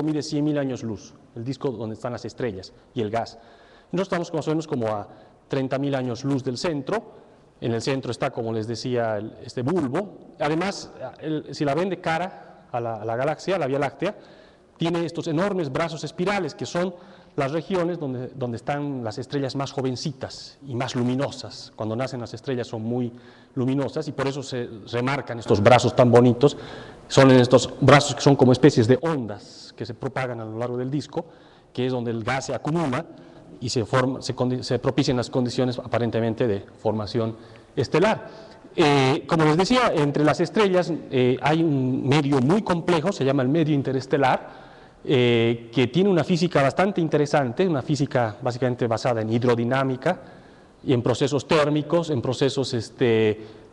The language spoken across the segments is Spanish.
mide 100.000 años luz, el disco donde están las estrellas y el gas. Nosotros estamos más o menos como a 30.000 años luz del centro. En el centro está, como les decía, este bulbo. Además, si la ven de cara a la galaxia, a la Vía Láctea, tiene estos enormes brazos espirales que son las regiones donde están las estrellas más jovencitas y más luminosas. Cuando nacen las estrellas son muy luminosas y por eso se remarcan estos brazos tan bonitos. Son en estos brazos que son como especies de ondas que se propagan a lo largo del disco, que es donde el gas se acumula y se propician las condiciones aparentemente de formación estelar. Como les decía, entre las estrellas hay un medio muy complejo, se llama el medio interestelar, que tiene una física bastante interesante, una física básicamente basada en hidrodinámica y en procesos térmicos, en procesos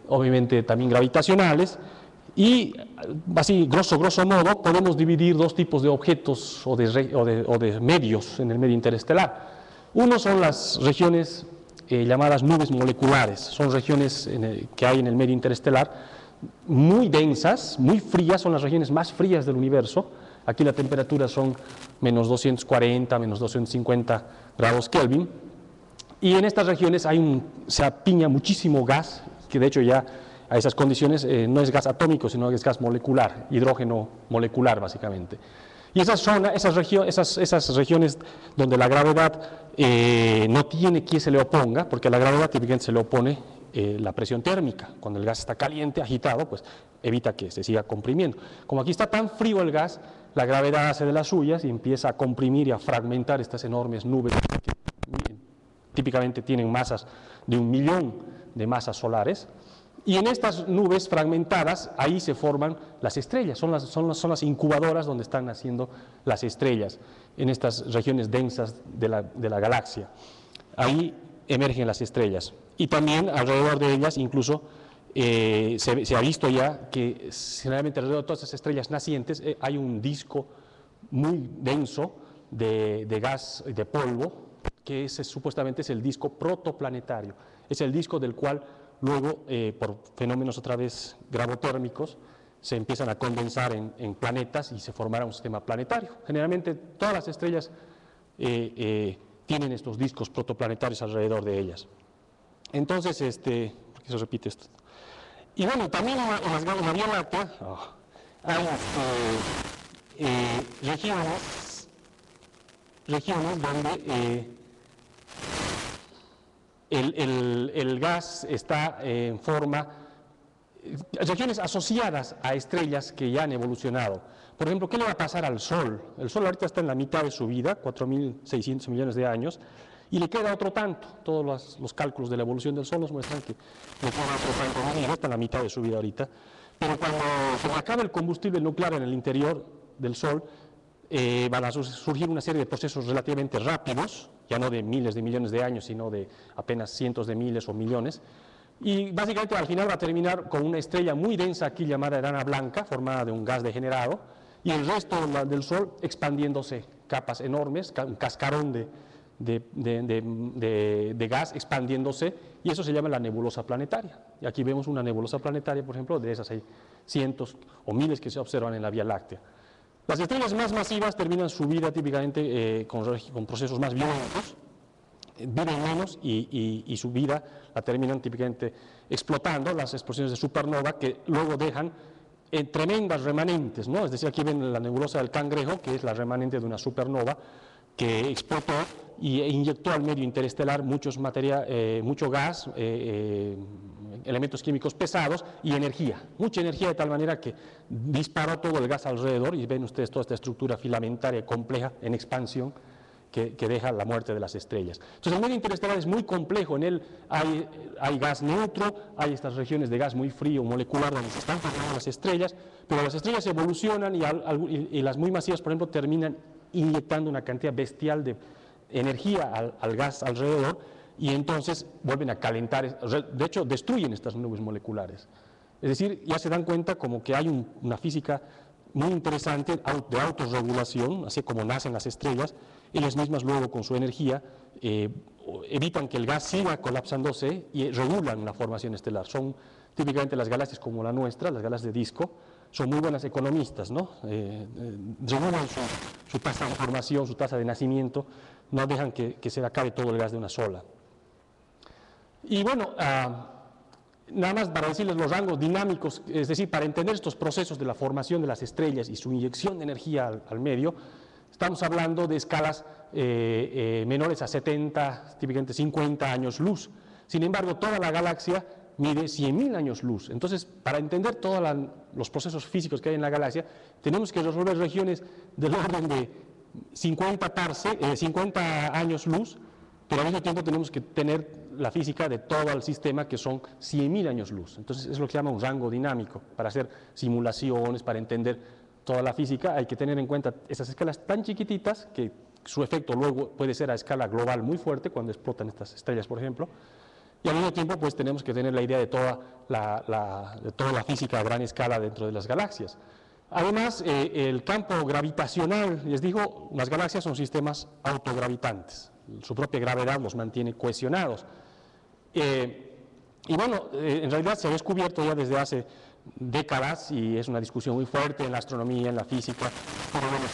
obviamente también gravitacionales, y así grosso modo podemos dividir dos tipos de objetos o de medios en el medio interestelar. Uno son las regiones llamadas nubes moleculares, son regiones que hay en el medio interestelar muy densas, muy frías, son las regiones más frías del universo. Aquí la temperatura son menos 240, menos 250 grados Kelvin, y en estas regiones se apiña muchísimo gas, que de hecho ya a esas condiciones no es gas atómico, sino que es gas molecular, hidrógeno molecular básicamente. Y esas regiones donde la gravedad no tiene quien se le oponga, porque a la gravedad típicamente se le opone la presión térmica. Cuando el gas está caliente, agitado, pues evita que se siga comprimiendo. Como aquí está tan frío el gas, la gravedad hace de las suyas y empieza a comprimir y a fragmentar estas enormes nubes que típicamente tienen masas de 1.000.000 de masas solares. Y en estas nubes fragmentadas, ahí se forman las estrellas, son las incubadoras donde están naciendo las estrellas, en estas regiones densas de la galaxia. Ahí emergen las estrellas. Y también alrededor de ellas, incluso, se ha visto ya que generalmente alrededor de todas esas estrellas nacientes hay un disco muy denso de gas y de polvo, que supuestamente es el disco protoplanetario. Es el disco del cual luego, por fenómenos otra vez gravotérmicos, se empiezan a condensar en planetas y se formará un sistema planetario. Generalmente todas las estrellas tienen estos discos protoplanetarios alrededor de ellas. Entonces, ¿por qué se repite esto? Y bueno, también en la Vía Láctea hay regiones donde el gas está en forma, regiones asociadas a estrellas que ya han evolucionado. Por ejemplo, ¿qué le va a pasar al Sol? El Sol ahorita está en la mitad de su vida, 4.600 millones de años, y le queda otro tanto. Todos los cálculos de la evolución del Sol nos muestran que le queda otro tanto, está en la mitad de su vida ahorita. Pero cuando se acabe el combustible nuclear en el interior del Sol, van a surgir una serie de procesos relativamente rápidos, ya no de miles de millones de años, sino de apenas cientos de miles o millones, y básicamente al final va a terminar con una estrella muy densa aquí llamada enana blanca, formada de un gas degenerado, y el resto del Sol expandiéndose, capas enormes, un cascarón de gas expandiéndose, y eso se llama la nebulosa planetaria. Y aquí vemos una nebulosa planetaria, por ejemplo, de esas hay cientos o miles que se observan en la Vía Láctea. Las estrellas más masivas terminan su vida típicamente con procesos más violentos, viven menos y su vida la terminan típicamente explotando, las explosiones de supernova que luego dejan tremendas remanentes, ¿no? Es decir, aquí ven la nebulosa del Cangrejo, que es la remanente de una supernova que explotó e inyectó al medio interestelar mucho gas, elementos químicos pesados y energía, mucha energía de tal manera que disparó todo el gas alrededor y ven ustedes toda esta estructura filamentaria compleja en expansión que deja la muerte de las estrellas. Entonces el medio interestelar es muy complejo, en él hay gas neutro, hay estas regiones de gas muy frío, molecular, donde se están formando las estrellas, pero las estrellas evolucionan y las muy masivas, por ejemplo, terminan inyectando una cantidad bestial de energía al gas alrededor y entonces vuelven a calentar, de hecho destruyen estas nubes moleculares. Es decir, ya se dan cuenta como que hay una física muy interesante de autorregulación, así como nacen las estrellas, ellas mismas luego con su energía evitan que el gas siga colapsándose y regulan la formación estelar. Son típicamente las galaxias como la nuestra, las galaxias de disco, son muy buenas economistas, ¿no? Regulan su tasa de formación, su tasa de nacimiento, no dejan que se acabe todo el gas de una sola. Y bueno, nada más para decirles los rangos dinámicos, es decir, para entender estos procesos de la formación de las estrellas y su inyección de energía al medio, estamos hablando de escalas menores a 70, típicamente 50 años luz. Sin embargo, toda la galaxia mide 100.000 años luz. Entonces, para entender todos los procesos físicos que hay en la galaxia, tenemos que resolver regiones del orden de 50 años luz, pero al mismo tiempo tenemos que tener la física de todo el sistema, que son 100.000 años luz. Entonces, es lo que se llama un rango dinámico. Para hacer simulaciones, para entender toda la física, hay que tener en cuenta esas escalas tan chiquititas que su efecto luego puede ser a escala global muy fuerte cuando explotan estas estrellas, por ejemplo. Y al mismo tiempo, pues tenemos que tener la idea de toda la física a gran escala dentro de las galaxias. Además, el campo gravitacional, les digo, las galaxias son sistemas autogravitantes. Su propia gravedad los mantiene cohesionados. Y bueno, en realidad se ha descubierto ya desde hace décadas, y es una discusión muy fuerte en la astronomía, en la física, por lo menos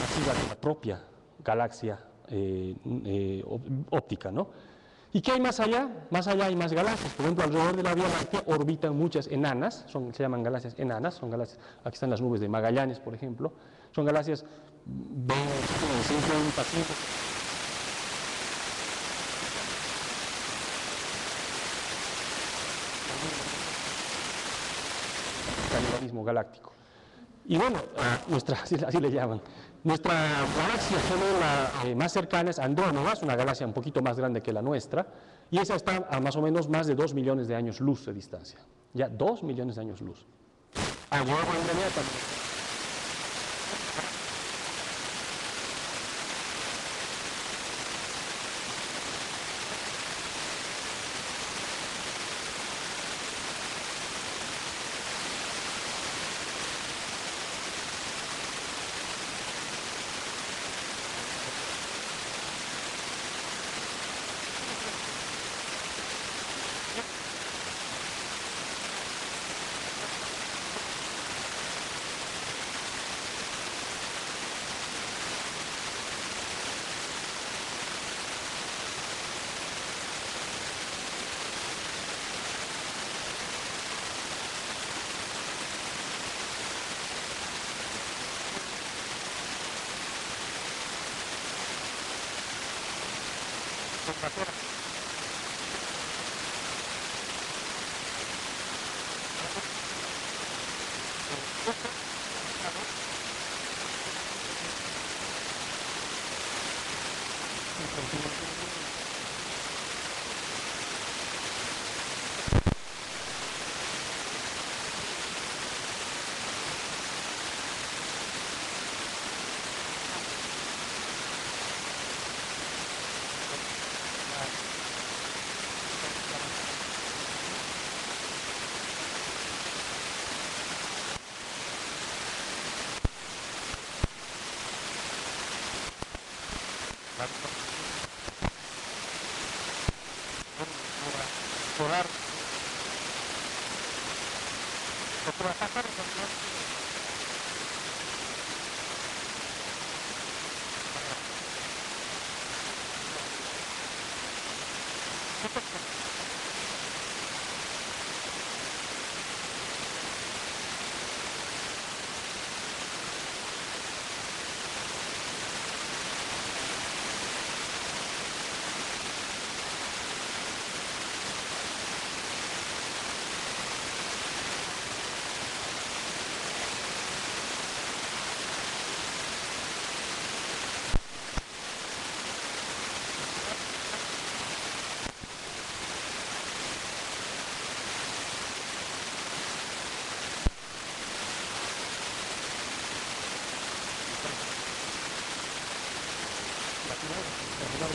masiva de la propia galaxia óptica, ¿no? ¿Y qué hay más allá? Más allá hay más galaxias. Por ejemplo, alrededor de la Vía Láctea orbitan muchas enanas, se llaman galaxias enanas, son galaxias, aquí están las nubes de Magallanes, por ejemplo, son galaxias 20, 50, 50. Canibalismo galáctico. Y bueno, así le llaman. Nuestra galaxia gemela más cercana es Andrómeda, es una galaxia un poquito más grande que la nuestra, y esa está a más o menos más de 2 millones de años luz de distancia. Ya 2 millones de años luz. Andrómeda también.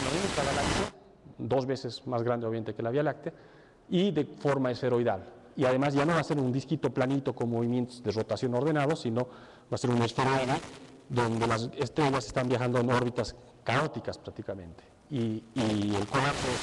una única galaxia, 2 veces más grande obviamente que la Vía Láctea, y de forma esferoidal. Y además ya no va a ser un disquito planito con movimientos de rotación ordenados, sino va a ser un esferoide donde las estrellas están viajando en órbitas caóticas prácticamente. Y el colapso es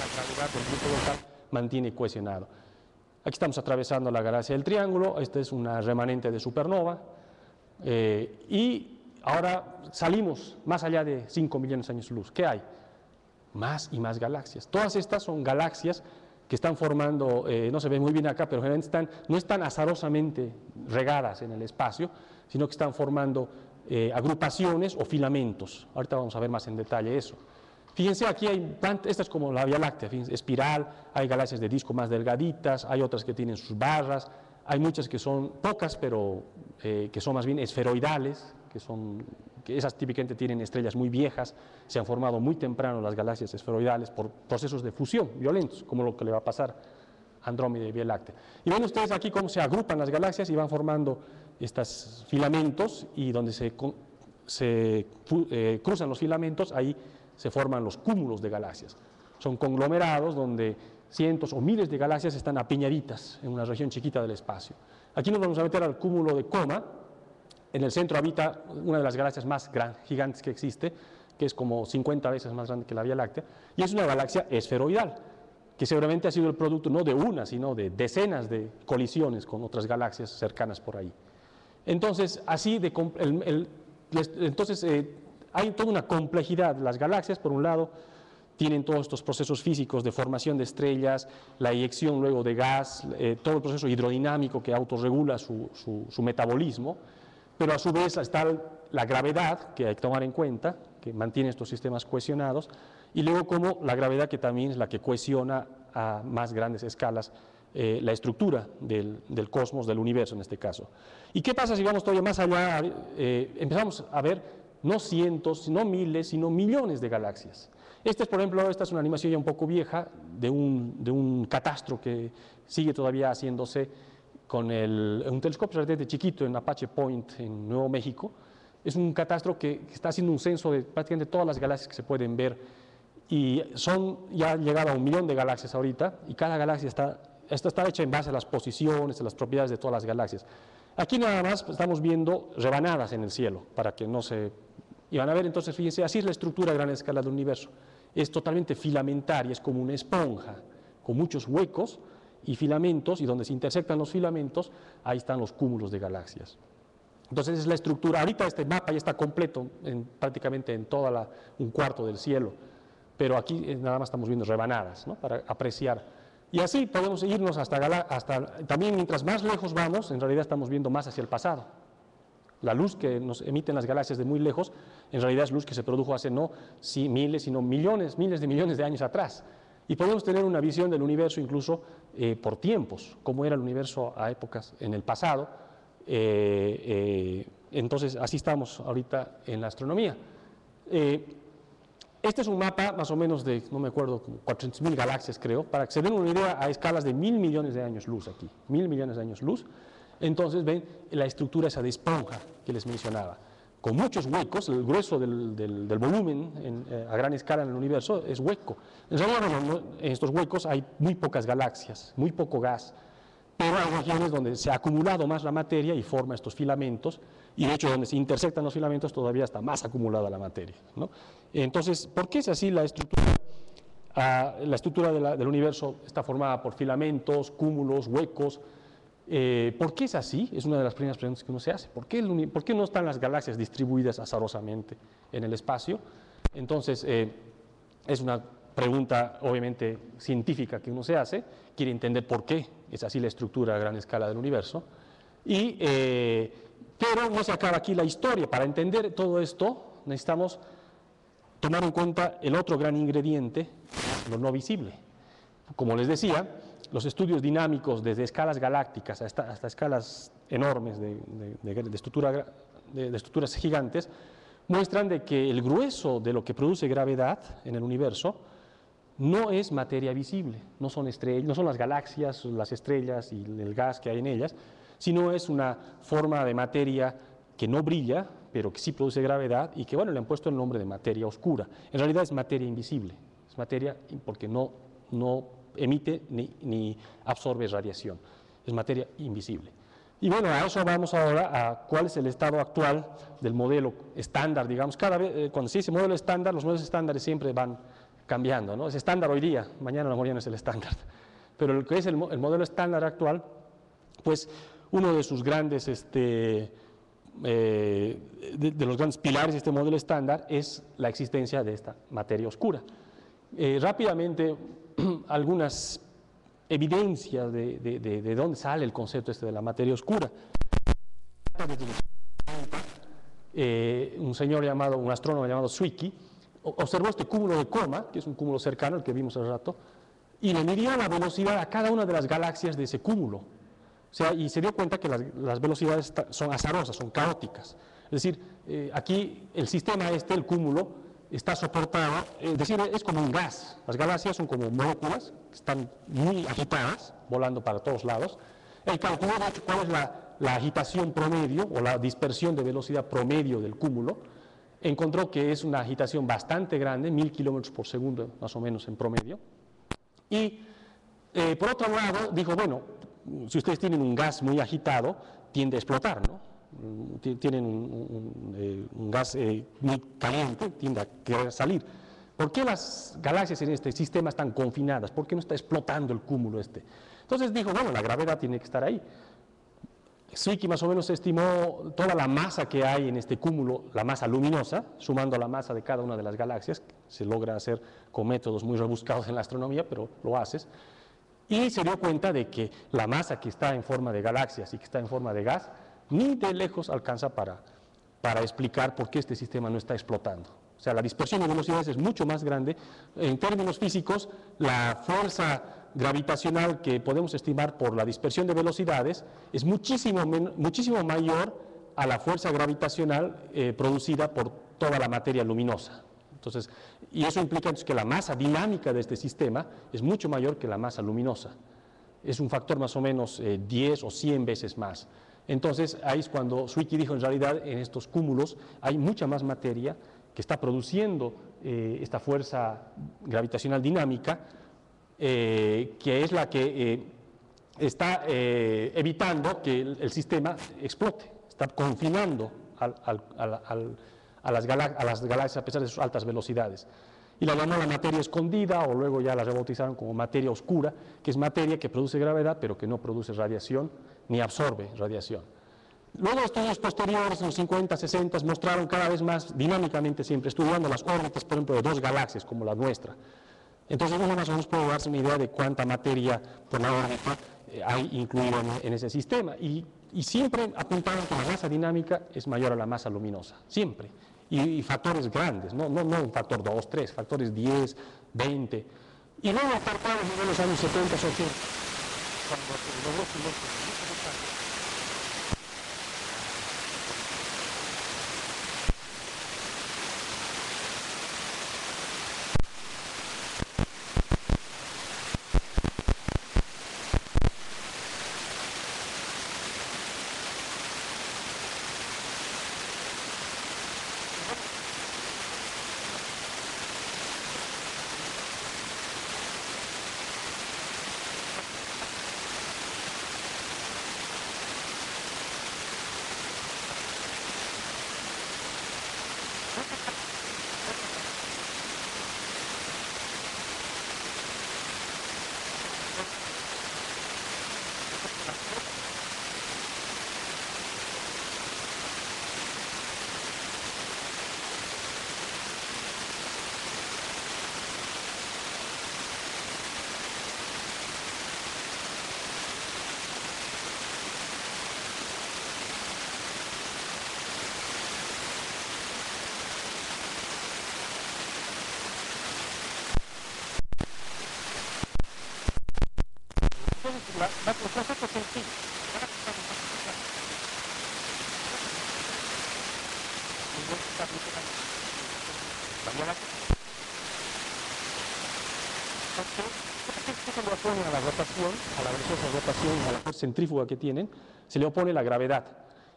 la gravedad del grupo local mantiene cohesionado. Aquí estamos atravesando la galaxia del Triángulo, esta es una remanente de supernova, y ahora salimos más allá de 5 millones de años luz. ¿Qué hay? Más y más galaxias. Todas estas son galaxias que están formando, no se ve muy bien acá, pero generalmente no están azarosamente regadas en el espacio, sino que están formando agrupaciones o filamentos. Ahorita vamos a ver más en detalle eso. Fíjense, aquí hay, esta es como la Vía Láctea, fíjense, espiral, hay galaxias de disco más delgaditas, hay otras que tienen sus barras, hay muchas que son pocas, pero que son más bien esferoidales, que esas típicamente tienen estrellas muy viejas, se han formado muy temprano las galaxias esferoidales por procesos de fusión violentos, como lo que le va a pasar a Andrómeda y Vía Láctea. Y ven ustedes aquí cómo se agrupan las galaxias y van formando estos filamentos, y donde se cruzan los filamentos, ahí se forman los cúmulos de galaxias. Son conglomerados donde cientos o miles de galaxias están apiñaditas en una región chiquita del espacio. Aquí nos vamos a meter al cúmulo de Coma. En el centro habita una de las galaxias más gigantes que existe, que es como 50 veces más grande que la Vía Láctea, y es una galaxia esferoidal, que seguramente ha sido el producto no de una, sino de decenas de colisiones con otras galaxias cercanas por ahí. Entonces, hay toda una complejidad. Las galaxias, por un lado, tienen todos estos procesos físicos de formación de estrellas, la eyección luego de gas, todo el proceso hidrodinámico que autorregula su metabolismo, pero a su vez está la gravedad, que hay que tomar en cuenta, que mantiene estos sistemas cohesionados, y luego como la gravedad, que también es la que cohesiona a más grandes escalas la estructura del cosmos, del universo en este caso. ¿Y qué pasa si vamos todavía más allá? Empezamos a ver no cientos, no miles, sino millones de galaxias. Esta es una animación ya un poco vieja de un catastro que sigue todavía haciéndose con un telescopio relativamente chiquito en Apache Point, en Nuevo México. Es un catastro que está haciendo un censo de prácticamente todas las galaxias que se pueden ver, y ya han llegado a 1 millón de galaxias ahorita, y cada galaxia está hecha en base a las posiciones, a las propiedades de todas las galaxias. Aquí nada más estamos viendo rebanadas en el cielo, para que no se... Y van a ver entonces, fíjense, así es la estructura a gran escala del universo. Es totalmente filamentaria, es como una esponja, con muchos huecos y filamentos, y donde se intersectan los filamentos, ahí están los cúmulos de galaxias. Entonces es la estructura, ahorita este mapa ya está completo prácticamente en toda un cuarto del cielo, pero aquí nada más estamos viendo rebanadas, ¿no? Para apreciar. Y así podemos irnos también mientras más lejos vamos, en realidad estamos viendo más hacia el pasado. La luz que nos emiten las galaxias de muy lejos, en realidad es luz que se produjo hace no miles, sino miles de millones de años atrás. Y podemos tener una visión del universo incluso por tiempos, como era el universo a épocas en el pasado. Entonces, así estamos ahorita en la astronomía. Este es un mapa más o menos de, no me acuerdo, como 400.000 galaxias creo, para que se den una idea a escalas de 1.000 millones de años luz aquí, 1.000 millones de años luz. Entonces ven la estructura esa de esponja que les mencionaba, con muchos huecos. El grueso del volumen a gran escala en el universo es hueco. En realidad en estos huecos hay muy pocas galaxias, muy poco gas, pero hay regiones donde se ha acumulado más la materia y forma estos filamentos, y de hecho donde se intersectan los filamentos todavía está más acumulada la materia, ¿no? Entonces, ¿por qué es así la estructura? La estructura del universo está formada por filamentos, cúmulos, huecos. ¿Por qué es así? Es una de las primeras preguntas que uno se hace. ¿Por qué no están las galaxias distribuidas azarosamente en el espacio? Entonces, es una pregunta obviamente científica que uno se hace, quiere entender por qué es así la estructura a gran escala del universo, pero no se acaba aquí la historia. Para entender todo esto necesitamos tomar en cuenta el otro gran ingrediente, lo no visible. Como les decía, los estudios dinámicos desde escalas galácticas hasta escalas enormes de estructuras gigantes muestran de que el grueso de lo que produce gravedad en el universo no es materia visible, no son las galaxias, las estrellas y el gas que hay en ellas, sino es una forma de materia que no brilla, pero que sí produce gravedad y que, bueno, le han puesto el nombre de materia oscura. En realidad es materia invisible, es materia porque no emite ni absorbe radiación, es materia invisible. Y bueno, a eso vamos ahora a cuál es el estado actual del modelo estándar, digamos. Cada vez, cuando se dice modelo estándar, los modelos estándares siempre van cambiando, ¿no? Es estándar hoy día, mañana no es el estándar. Pero lo que es el modelo estándar actual, pues uno de sus grandes, de los grandes pilares de este modelo estándar es la existencia de esta materia oscura. Rápidamente, algunas evidencias de dónde sale el concepto de la materia oscura. Un astrónomo llamado Zwicky observó este cúmulo de coma, que es un cúmulo cercano, el que vimos hace rato, y le midió la velocidad a cada una de las galaxias de ese cúmulo. O sea, y se dio cuenta que las velocidades son azarosas, son caóticas. Es decir, aquí el sistema el cúmulo, está soportado, es decir, es como un gas. Las galaxias son como moléculas que están muy agitadas, volando para todos lados. Él calculó cuál es la agitación promedio o la dispersión de velocidad promedio del cúmulo. Encontró que es una agitación bastante grande, 1000 kilómetros por segundo más o menos en promedio. Y por otro lado dijo, bueno, si ustedes tienen un gas muy agitado, tiende a explotar, ¿no? Tienen un gas muy caliente, tiende a querer salir. ¿Por qué las galaxias en este sistema están confinadas? ¿Por qué no está explotando el cúmulo Entonces dijo, bueno, la gravedad tiene que estar ahí. Zwicky más o menos estimó toda la masa que hay en este cúmulo, la masa luminosa, sumando la masa de cada una de las galaxias. Se logra hacer con métodos muy rebuscados en la astronomía, pero lo haces. Y se dio cuenta de que la masa que está en forma de galaxias y que está en forma de gas, ni de lejos alcanza para explicar por qué este sistema no está explotando. O sea, la dispersión de velocidades es mucho más grande. En términos físicos, la fuerza gravitacional que podemos estimar por la dispersión de velocidades es muchísimo mayor a la fuerza gravitacional producida por toda la materia luminosa. Entonces, y eso implica que la masa dinámica de este sistema es mucho mayor que la masa luminosa. Es un factor más o menos 10 o 100 veces más. Entonces, ahí es cuando Zwicky dijo, en realidad, en estos cúmulos hay mucha más materia que está produciendo esta fuerza gravitacional dinámica, que es la que está evitando que el sistema explote, está confinando a las galaxias a pesar de sus altas velocidades. Y la llamó la materia escondida, o luego ya la rebautizaron como materia oscura, que es materia que produce gravedad, pero que no produce radiación, ni absorbe radiación. Luego estudios posteriores, en los 50, 60, mostraron cada vez más dinámicamente, siempre estudiando las órbitas, por ejemplo, de dos galaxias como la nuestra. Entonces uno más o menos puede darse una idea de cuánta materia por la órbita hay incluida en ese sistema. Y siempre apuntaron que la masa dinámica es mayor a la masa luminosa, siempre. Y factores grandes, no un factor 2, 3, factores 10, 20. Y luego apartados de los años 70, 80, cuando se logró el proceso sencillo. Se le opone a la rotación, a la velocidad de rotación, a la fuerza centrífuga que tienen, se le opone la gravedad.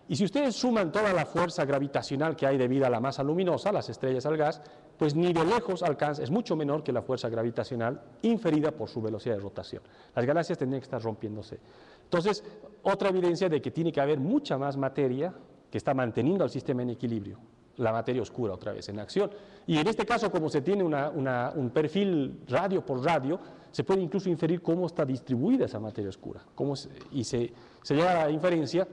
Y si ustedes suman toda la fuerza gravitacional que hay debido a la masa luminosa, las estrellas al gas, pues ni de lejos alcanza, es mucho menor que la fuerza gravitacional inferida por su velocidad de rotación. Las galaxias tendrían que estar rompiéndose. Entonces, otra evidencia de que tiene que haber mucha más materia que está manteniendo al sistema en equilibrio, la materia oscura otra vez en acción. Y en este caso, como se tiene un perfil radio por radio, se puede incluso inferir cómo está distribuida esa materia oscura. Y se llega a la inferencia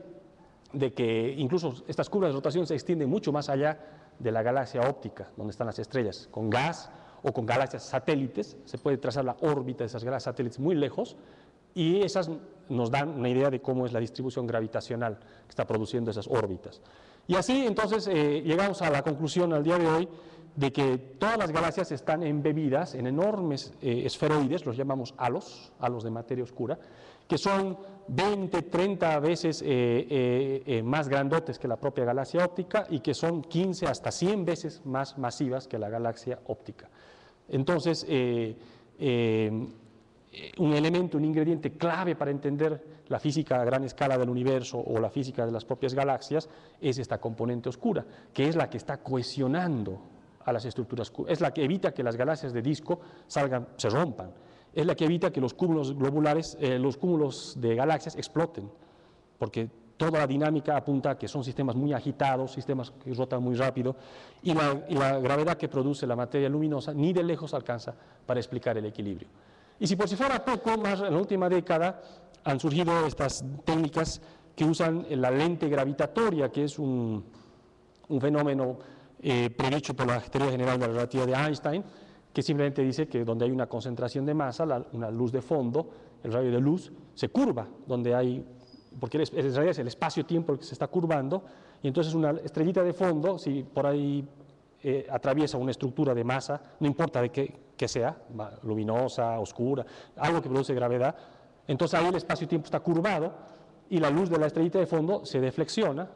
de que incluso estas curvas de rotación se extienden mucho más allá de la galaxia óptica, donde están las estrellas, con gas o con galaxias satélites. Se puede trazar la órbita de esas galaxias satélites muy lejos, y esas nos dan una idea de cómo es la distribución gravitacional que está produciendo esas órbitas. Y así, entonces, llegamos a la conclusión al día de hoy de que todas las galaxias están embebidas en enormes esferoides, los llamamos halos de materia oscura, que son 20, 30 veces más grandotes que la propia galaxia óptica y que son 15 hasta 100 veces más masivas que la galaxia óptica. Entonces, un elemento, un ingrediente clave para entender la física a gran escala del universo o la física de las propias galaxias es esta componente oscura, que es la que está cohesionando a las estructuras, es la que evita que las galaxias de disco se rompan, es la que evita que los cúmulos globulares, los cúmulos de galaxias exploten, porque toda la dinámica apunta a que son sistemas muy agitados, sistemas que rotan muy rápido, y la gravedad que produce la materia luminosa ni de lejos alcanza para explicar el equilibrio. Y si por si fuera poco, más en la última década han surgido estas técnicas que usan la lente gravitatoria, que es un fenómeno predicho por la teoría general de la relatividad de Einstein, que simplemente dice que donde hay una concentración de masa, una luz de fondo, el rayo de luz, se curva, porque en realidad es el espacio-tiempo el que se está curvando, y entonces una estrellita de fondo, si por ahí atraviesa una estructura de masa, no importa de qué sea, luminosa, oscura, algo que produce gravedad, entonces ahí el espacio-tiempo está curvado y la luz de la estrellita de fondo se deflexiona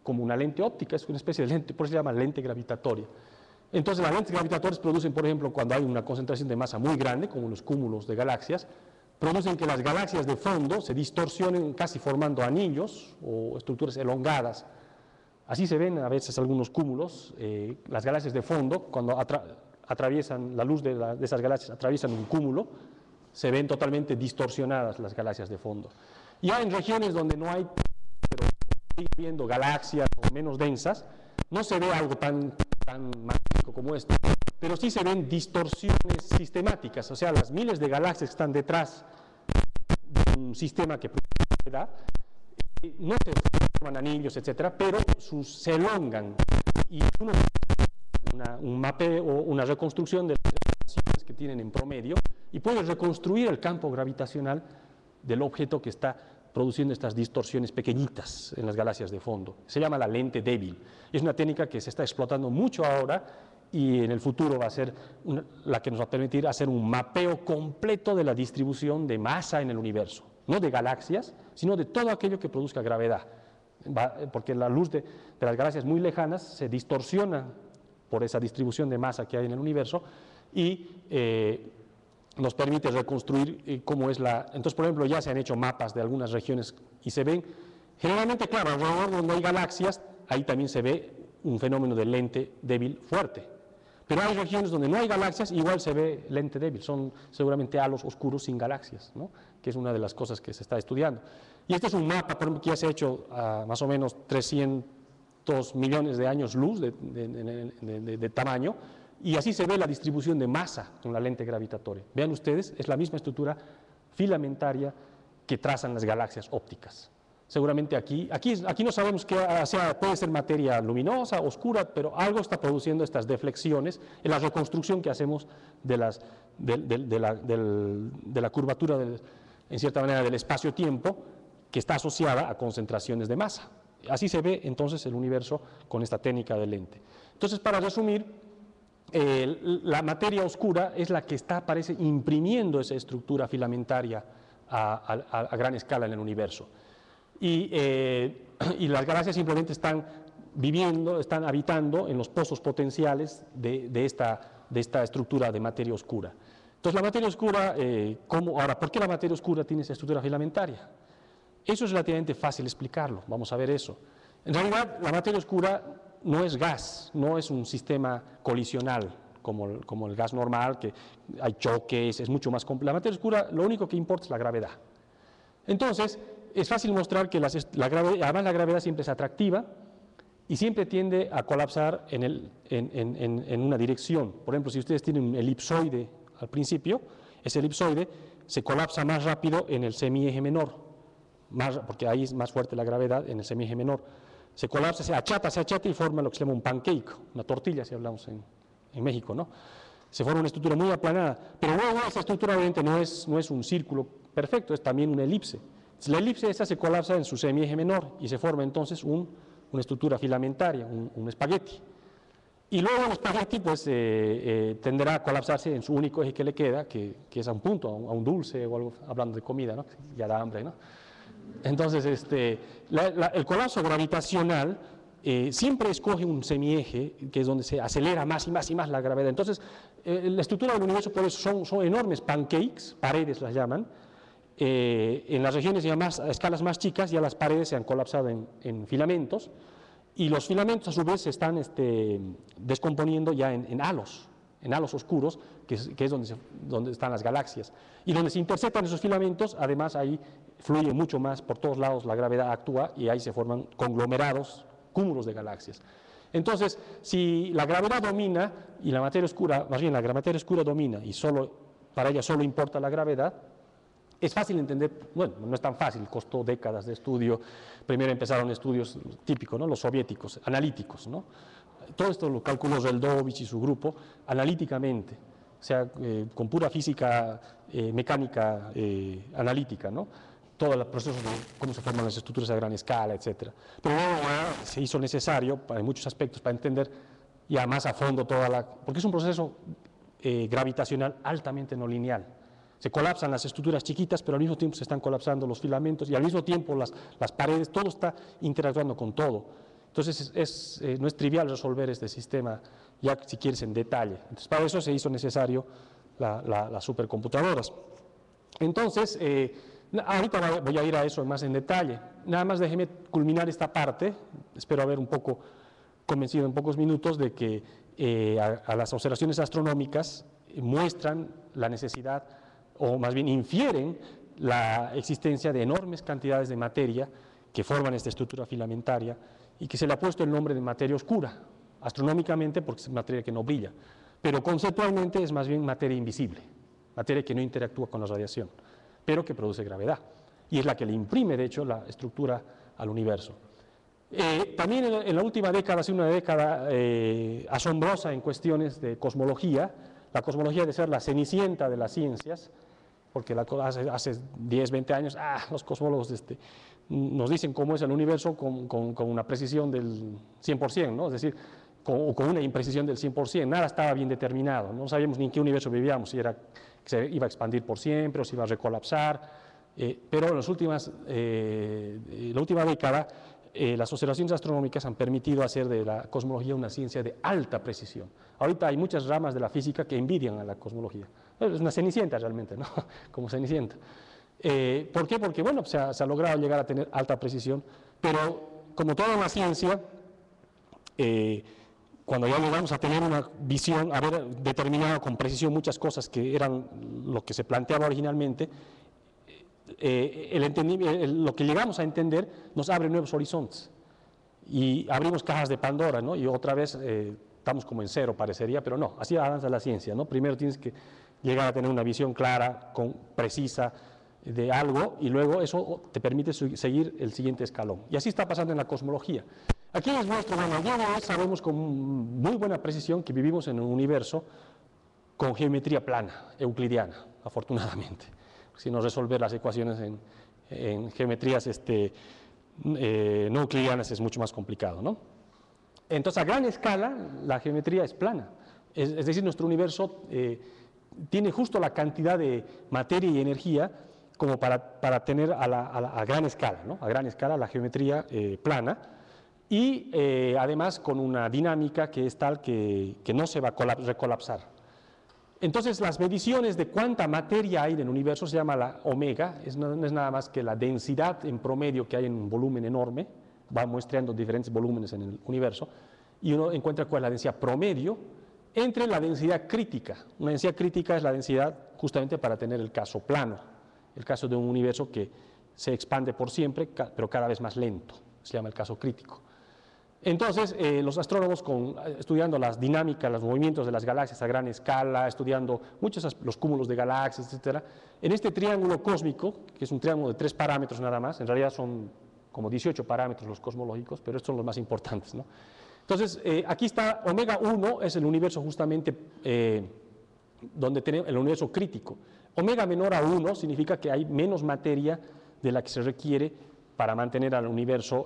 como una lente óptica, es una especie de lente, por eso se llama lente gravitatoria. Entonces las lentes gravitatorias producen, por ejemplo, cuando hay una concentración de masa muy grande, como los cúmulos de galaxias, producen que las galaxias de fondo se distorsionen casi formando anillos o estructuras elongadas. Así se ven a veces algunos cúmulos, las galaxias de fondo, cuando atraviesan la luz de esas galaxias, atraviesan un cúmulo, se ven totalmente distorsionadas las galaxias de fondo. Y hay en regiones donde no hay, pero sigue habiendo galaxias o menos densas, no se ve algo tan magnífico como esto, pero sí se ven distorsiones sistemáticas, o sea, las miles de galaxias que están detrás de un sistema que produce gravedad, no se forman anillos, etcétera, pero se elongan. Y un mapeo o una reconstrucción de las relaciones que tienen en promedio y puede reconstruir el campo gravitacional del objeto que está produciendo estas distorsiones pequeñitas en las galaxias de fondo. Se llama la lente débil. Es una técnica que se está explotando mucho ahora y en el futuro va a ser la que nos va a permitir hacer un mapeo completo de la distribución de masa en el universo. No de galaxias, sino de todo aquello que produzca gravedad. Porque la luz de las galaxias muy lejanas se distorsiona por esa distribución de masa que hay en el universo y nos permite reconstruir cómo es la... Entonces, por ejemplo, ya se han hecho mapas de algunas regiones y se ven, generalmente, claro, alrededor donde hay galaxias, ahí también se ve un fenómeno de lente débil fuerte. Pero hay regiones donde no hay galaxias, igual se ve lente débil, son seguramente halos oscuros sin galaxias, ¿no? Que es una de las cosas que se está estudiando. Y este es un mapa, por ejemplo, que ya se ha hecho a más o menos 300 millones de años luz de tamaño, y así se ve la distribución de masa con la lente gravitatoria. Vean ustedes, es la misma estructura filamentaria que trazan las galaxias ópticas. Seguramente aquí no sabemos qué, o sea, puede ser materia luminosa, oscura, pero algo está produciendo estas deflexiones en la reconstrucción que hacemos de la curvatura, en cierta manera, del espacio-tiempo, que está asociada a concentraciones de masa. Así se ve entonces el universo con esta técnica de lente. Entonces, para resumir, la materia oscura es la que parece imprimiendo esa estructura filamentaria a gran escala en el universo. Y las galaxias simplemente están habitando en los pozos potenciales de esta estructura de materia oscura. Entonces, la materia oscura, ahora, ¿por qué la materia oscura tiene esa estructura filamentaria? Eso es relativamente fácil explicarlo, vamos a ver eso. En realidad, la materia oscura no es gas, no es un sistema colisional como el gas normal, que hay choques, es mucho más complejo. La materia oscura, lo único que importa es la gravedad. Entonces, es fácil mostrar que además la gravedad siempre es atractiva y siempre tiende a colapsar en una dirección. Por ejemplo, si ustedes tienen un elipsoide al principio, ese elipsoide se colapsa más rápido en el semieje menor, porque ahí es más fuerte la gravedad en el semieje menor. Se colapsa, se achata y forma lo que se llama un pancake, una tortilla, si hablamos en México, ¿no? Se forma una estructura muy aplanada, pero luego esa estructura obviamente no es un círculo perfecto, es también una elipse. La elipse esa se colapsa en su semieje menor y se forma entonces una estructura filamentaria, un espagueti. Y luego el espagueti pues tenderá a colapsarse en su único eje que le queda, que es a un punto, a un dulce o algo, hablando de comida, ¿no? Ya da hambre, ¿no? Entonces, el colapso gravitacional siempre escoge un semieje, que es donde se acelera más y más y más la gravedad. Entonces, la estructura del universo por eso son enormes pancakes, paredes las llaman. En las regiones a escalas más chicas ya las paredes se han colapsado en filamentos, y los filamentos a su vez se están descomponiendo ya en halos oscuros, que es donde están las galaxias. Y donde se interceptan esos filamentos, además ahí fluye mucho más, por todos lados la gravedad actúa y ahí se forman conglomerados, cúmulos de galaxias. Entonces, si la gravedad domina y la materia oscura, más bien la materia oscura domina y para ella solo importa la gravedad, es fácil entender, bueno, no es tan fácil, costó décadas de estudio. Primero empezaron estudios típicos, ¿no? Los soviéticos, analíticos, ¿no? Todo esto lo calculó Zeldovich y su grupo analíticamente, o sea, con pura física mecánica analítica, ¿no? Todo el proceso de cómo se forman las estructuras a gran escala, etc. Pero luego se hizo necesario, en muchos aspectos, para entender ya más a fondo porque es un proceso gravitacional altamente no lineal. Se colapsan las estructuras chiquitas, pero al mismo tiempo se están colapsando los filamentos y al mismo tiempo las paredes, todo está interactuando con todo. Entonces no es trivial resolver este sistema, ya si quieres en detalle. Entonces para eso se hizo necesario las supercomputadoras. Entonces, ahorita voy a ir a eso más en detalle. Nada más déjeme culminar esta parte, espero haber un poco convencido en pocos minutos de que a las observaciones astronómicas muestran la necesidad, o más bien infieren la existencia de enormes cantidades de materia que forman esta estructura filamentaria y que se le ha puesto el nombre de materia oscura, astronómicamente porque es materia que no brilla, pero conceptualmente es más bien materia invisible, materia que no interactúa con la radiación, pero que produce gravedad, y es la que le imprime, de hecho, la estructura al universo. También en la última década ha sido una década asombrosa en cuestiones de cosmología. La cosmología debe ser la cenicienta de las ciencias, porque hace 10, 20 años, los cosmólogos nos dicen cómo es el universo con una precisión del 100%, ¿no? Es decir, con una imprecisión del 100%, nada estaba bien determinado, no sabíamos ni en qué universo vivíamos, si era que se iba a expandir por siempre o si iba a recolapsar, pero en la última década las observaciones astronómicas han permitido hacer de la cosmología una ciencia de alta precisión. Ahorita hay muchas ramas de la física que envidian a la cosmología. Es una cenicienta realmente, ¿no? Como cenicienta. ¿Por qué? Porque, bueno, se ha logrado llegar a tener alta precisión, pero como toda una ciencia, cuando ya llegamos a tener una visión, haber determinado con precisión muchas cosas que eran lo que se planteaba originalmente, lo que llegamos a entender nos abre nuevos horizontes y abrimos cajas de Pandora, ¿no? Y otra vez estamos como en cero parecería, pero no, así avanza la ciencia, ¿no? Primero tienes que llegar a tener una visión clara, precisa de algo y luego eso te permite seguir el siguiente escalón. Y así está pasando en la cosmología. Aquí les muestro, bueno, ya sabemos con muy buena precisión que vivimos en un universo con geometría plana, euclidiana, afortunadamente. Si no resolver las ecuaciones en geometrías no euclidianas es mucho más complicado, ¿no? Entonces, a gran escala, la geometría es plana. Es decir, nuestro universo tiene justo la cantidad de materia y energía como para tener a gran escala, ¿no? A gran escala la geometría plana y además con una dinámica que es tal que no se va a recolapsar. Entonces, las mediciones de cuánta materia hay en el universo se llama la omega, no es nada más que la densidad en promedio que hay en un volumen enorme, va muestreando diferentes volúmenes en el universo, y uno encuentra cuál es la densidad promedio entre la densidad crítica. Una densidad crítica es la densidad justamente para tener el caso plano, el caso de un universo que se expande por siempre, pero cada vez más lento, se llama el caso crítico. Entonces, los astrónomos estudiando las dinámicas, los movimientos de las galaxias a gran escala, estudiando muchos los cúmulos de galaxias, etc., en este triángulo cósmico, que es un triángulo de 3 parámetros nada más, en realidad son como 18 parámetros los cosmológicos, pero estos son los más importantes, ¿no? Entonces, aquí está, omega 1 es el universo justamente donde tenemos el universo crítico. Omega menor a 1 significa que hay menos materia de la que se requiere para mantener al universo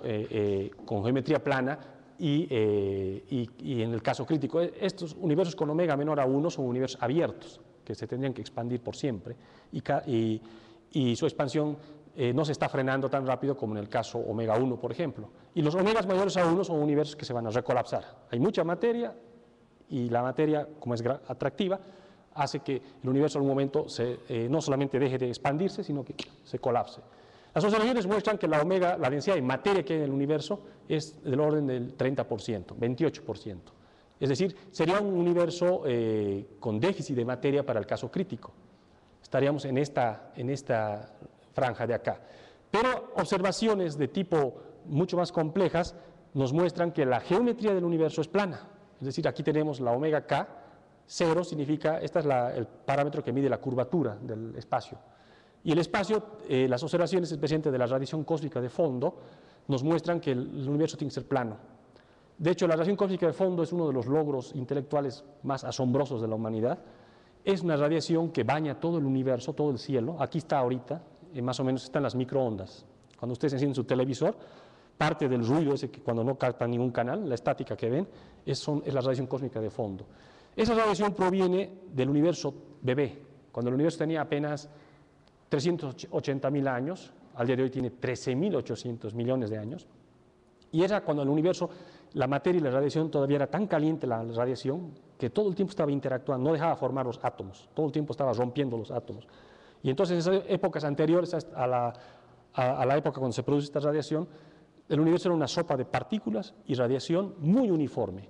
con geometría plana y en el caso crítico. Estos universos con omega menor a 1 son universos abiertos, que se tendrían que expandir por siempre y su expansión no se está frenando tan rápido como en el caso omega 1, por ejemplo. Y los omegas mayores a 1 son universos que se van a recolapsar. Hay mucha materia y la materia, como es atractiva, hace que el universo en un momento no solamente deje de expandirse, sino que se colapse. Las observaciones muestran que la densidad de materia que hay en el universo es del orden del 30%, 28%. Es decir, sería un universo con déficit de materia para el caso crítico. Estaríamos en esta franja de acá. Pero observaciones de tipo mucho más complejas nos muestran que la geometría del universo es plana. Es decir, aquí tenemos la omega k, 0 significa, este es el parámetro que mide la curvatura del espacio. Y el espacio, las observaciones especialmente de la radiación cósmica de fondo, nos muestran que el universo tiene que ser plano. De hecho, la radiación cósmica de fondo es uno de los logros intelectuales más asombrosos de la humanidad. Es una radiación que baña todo el universo, todo el cielo. Aquí está ahorita, más o menos están las microondas. Cuando ustedes encienden su televisor, parte del ruido ese que cuando no captan ningún canal, la estática que ven, es la radiación cósmica de fondo. Esa radiación proviene del universo bebé, cuando el universo tenía apenas 380.000 años, al día de hoy tiene 13.800 millones de años, y era cuando el universo, la materia y la radiación todavía era tan caliente la radiación, que todo el tiempo estaba interactuando, no dejaba formar los átomos, todo el tiempo estaba rompiendo los átomos. Y entonces en esas épocas anteriores a la época cuando se produce esta radiación, el universo era una sopa de partículas y radiación muy uniforme.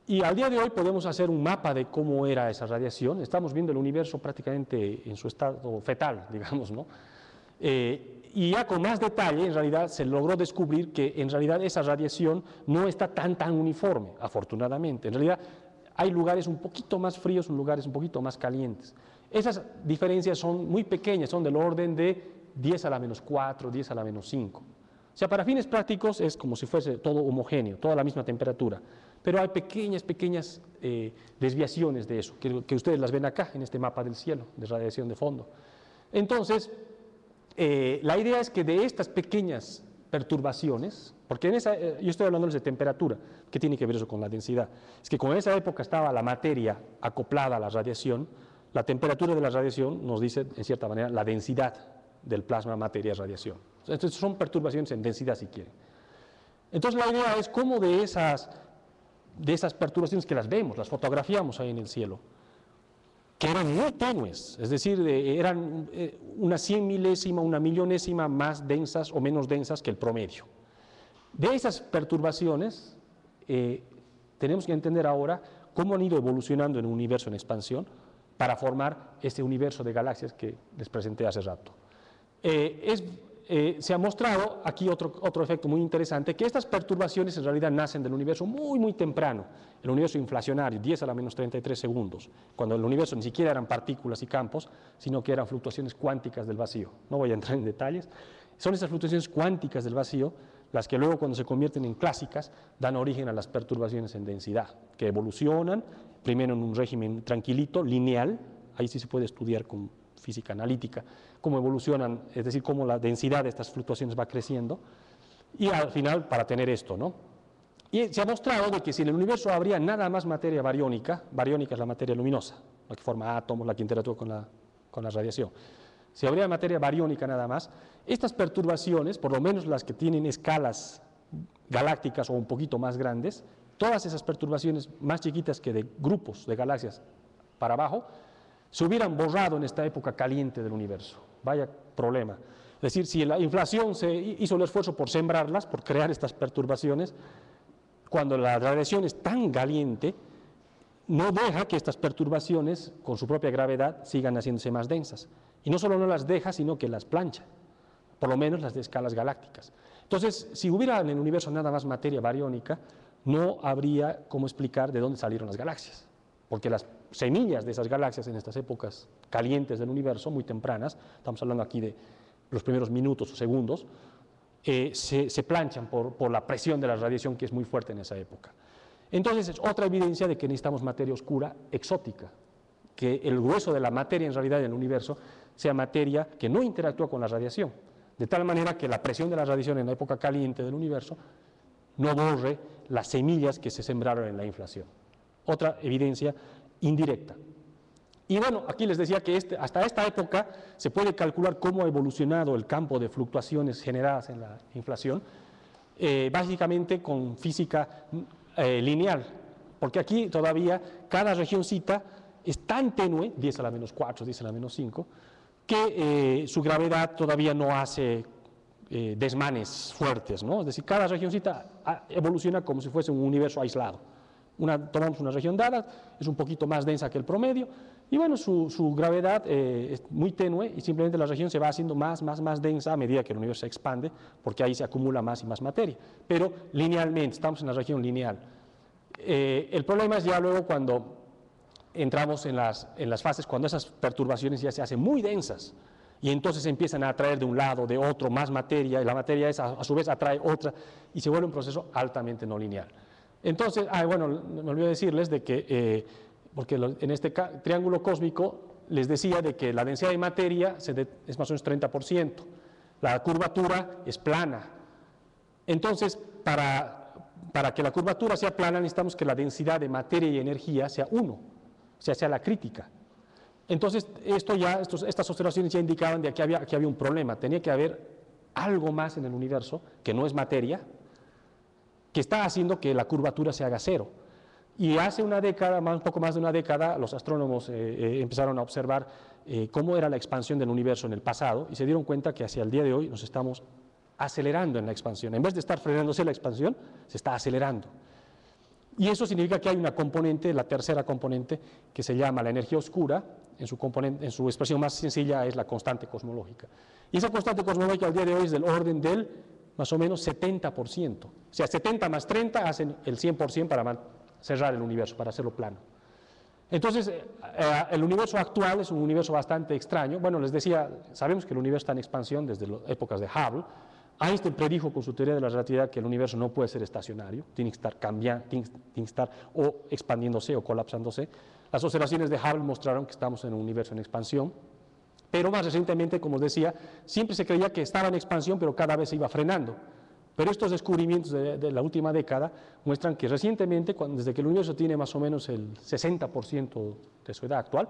Y al día de hoy podemos hacer un mapa de cómo era esa radiación. Estamos viendo el universo prácticamente en su estado fetal, digamos, ¿no? Y ya con más detalle, en realidad, se logró descubrir que en realidad esa radiación no está tan uniforme, afortunadamente. En realidad, hay lugares un poquito más fríos, lugares un poquito más calientes. Esas diferencias son muy pequeñas, son del orden de 10 a la menos 4, 10 a la menos 5. O sea, para fines prácticos es como si fuese todo homogéneo, toda la misma temperatura, pero hay pequeñas desviaciones de eso, que ustedes las ven acá en este mapa del cielo, de radiación de fondo. Entonces, la idea es que de estas pequeñas perturbaciones, porque yo estoy hablándoles de temperatura, ¿qué tiene que ver eso con la densidad? Es que como en esa época estaba la materia acoplada a la radiación, la temperatura de la radiación nos dice, en cierta manera, la densidad del plasma, materia, radiación. Entonces son perturbaciones en densidad, si quieren. Entonces la idea es cómo de esas perturbaciones que las vemos, las fotografiamos ahí en el cielo, que eran muy tenues, es decir, eran una 100 milésima, una millonésima más densas o menos densas que el promedio. De esas perturbaciones tenemos que entender ahora cómo han ido evolucionando en un universo en expansión para formar este universo de galaxias que les presenté hace rato. Se ha mostrado aquí otro efecto muy interesante, que estas perturbaciones en realidad nacen del universo muy temprano, el universo inflacionario, 10 a la menos 33 segundos, cuando el universo ni siquiera eran partículas y campos, sino que eran fluctuaciones cuánticas del vacío. No voy a entrar en detalles. Son esas fluctuaciones cuánticas del vacío las que luego, cuando se convierten en clásicas, dan origen a las perturbaciones en densidad, que evolucionan primero en un régimen tranquilito, lineal. Ahí sí se puede estudiar con física analítica cómo evolucionan, es decir, cómo la densidad de estas fluctuaciones va creciendo, y al final para tener esto, ¿no? Y se ha mostrado de que si en el universo habría nada más materia bariónica es la materia luminosa, la que forma átomos, la que interactúa con la radiación. Si habría materia bariónica nada más, estas perturbaciones, por lo menos las que tienen escalas galácticas o un poquito más grandes, todas esas perturbaciones más chiquitas que de grupos de galaxias para abajo, se hubieran borrado en esta época caliente del universo. Vaya problema. Es decir, si la inflación se hizo el esfuerzo por sembrarlas, por crear estas perturbaciones, cuando la radiación es tan caliente, no deja que estas perturbaciones, con su propia gravedad, sigan haciéndose más densas. Y no solo no las deja, sino que las plancha, por lo menos las de escalas galácticas. Entonces, si hubiera en el universo nada más materia bariónica, no habría cómo explicar de dónde salieron las galaxias, porque las semillas de esas galaxias en estas épocas calientes del universo, muy tempranas, estamos hablando aquí de los primeros minutos o segundos, se planchan por la presión de la radiación que es muy fuerte en esa época. Entonces es otra evidencia de que necesitamos materia oscura exótica, que el grueso de la materia en realidad en el universo sea materia que no interactúa con la radiación, de tal manera que la presión de la radiación en la época caliente del universo no borre las semillas que se sembraron en la inflación. Otra evidencia indirecta. Y bueno, aquí les decía que hasta esta época se puede calcular cómo ha evolucionado el campo de fluctuaciones generadas en la inflación, básicamente con física lineal, porque aquí todavía cada regioncita es tan tenue, 10 a la menos 4, 10 a la menos 5, que su gravedad todavía no hace desmanes fuertes, ¿no? Es decir, cada regioncita evoluciona como si fuese un universo aislado. Tomamos una región dada, es un poquito más densa que el promedio, y bueno, su gravedad es muy tenue y simplemente la región se va haciendo más densa a medida que el universo se expande, porque ahí se acumula más y más materia, pero linealmente, estamos en la región lineal. El problema es ya luego cuando entramos en las fases, cuando esas perturbaciones ya se hacen muy densas, y entonces empiezan a atraer de un lado, de otro, más materia, y la materia esa a su vez atrae otra, y se vuelve un proceso altamente no lineal. Entonces, bueno, me olvidé decirles de que, porque en este triángulo cósmico les decía de que la densidad de materia es más o menos 30%, la curvatura es plana. Entonces, para que la curvatura sea plana necesitamos que la densidad de materia y energía sea 1, o sea la crítica. Entonces, estas observaciones ya indicaban de que había un problema, tenía que haber algo más en el universo que no es materia, que está haciendo que la curvatura se haga cero. Y hace una década, un poco más de una década, los astrónomos empezaron a observar cómo era la expansión del universo en el pasado y se dieron cuenta que hacia el día de hoy nos estamos acelerando en la expansión. En vez de estar frenándose la expansión, se está acelerando. Y eso significa que hay una componente, la tercera componente, que se llama la energía oscura, en su expresión más sencilla es la constante cosmológica. Y esa constante cosmológica al día de hoy es del orden del más o menos 70%. O sea, 70 más 30 hacen el 100% para cerrar el universo, para hacerlo plano. Entonces, el universo actual es un universo bastante extraño. Bueno, les decía, sabemos que el universo está en expansión desde las épocas de Hubble, Einstein predijo con su teoría de la relatividad que el universo no puede ser estacionario, tiene que estar cambiando, tiene que estar o expandiéndose o colapsándose. Las observaciones de Hubble mostraron que estamos en un universo en expansión, pero más recientemente, como os decía, siempre se creía que estaba en expansión, pero cada vez se iba frenando. Pero estos descubrimientos de la última década muestran que recientemente, desde que el universo tiene más o menos el 60% de su edad actual,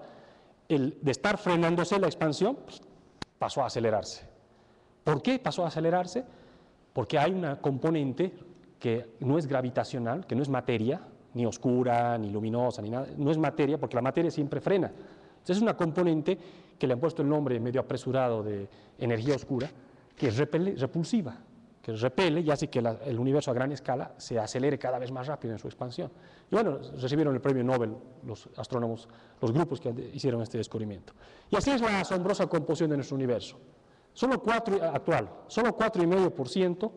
de estar frenándose la expansión, pues, pasó a acelerarse. ¿Por qué pasó a acelerarse? Porque hay una componente que no es gravitacional, que no es materia, ni oscura, ni luminosa, ni nada, no es materia, porque la materia siempre frena. Entonces es una componente que le han puesto el nombre medio apresurado de energía oscura, que es repulsiva, que repele y hace que el universo a gran escala se acelere cada vez más rápido en su expansión. Y bueno, recibieron el premio Nobel los astrónomos, los grupos que hicieron este descubrimiento. Y así es la asombrosa composición de nuestro universo. Solo 4,5%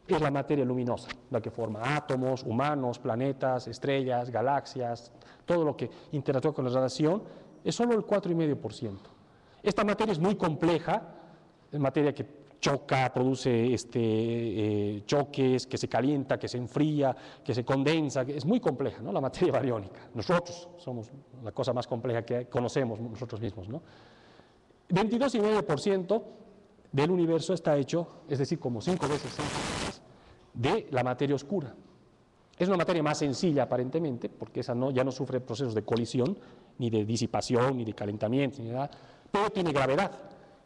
es la materia luminosa, la que forma átomos, humanos, planetas, estrellas, galaxias, todo lo que interactúa con la radiación, es solo el 4,5%. Esta materia es muy compleja, es materia que choca, produce choques, que se calienta, que se enfría, que se condensa, es muy compleja, ¿no? La materia bariónica. Nosotros somos la cosa más compleja que conocemos nosotros mismos, ¿no? 22,5% del universo está hecho, es decir, como 5 veces de la materia oscura. Es una materia más sencilla aparentemente, porque esa ya no sufre procesos de colisión, ni de disipación, ni de calentamiento, ni nada, pero tiene gravedad.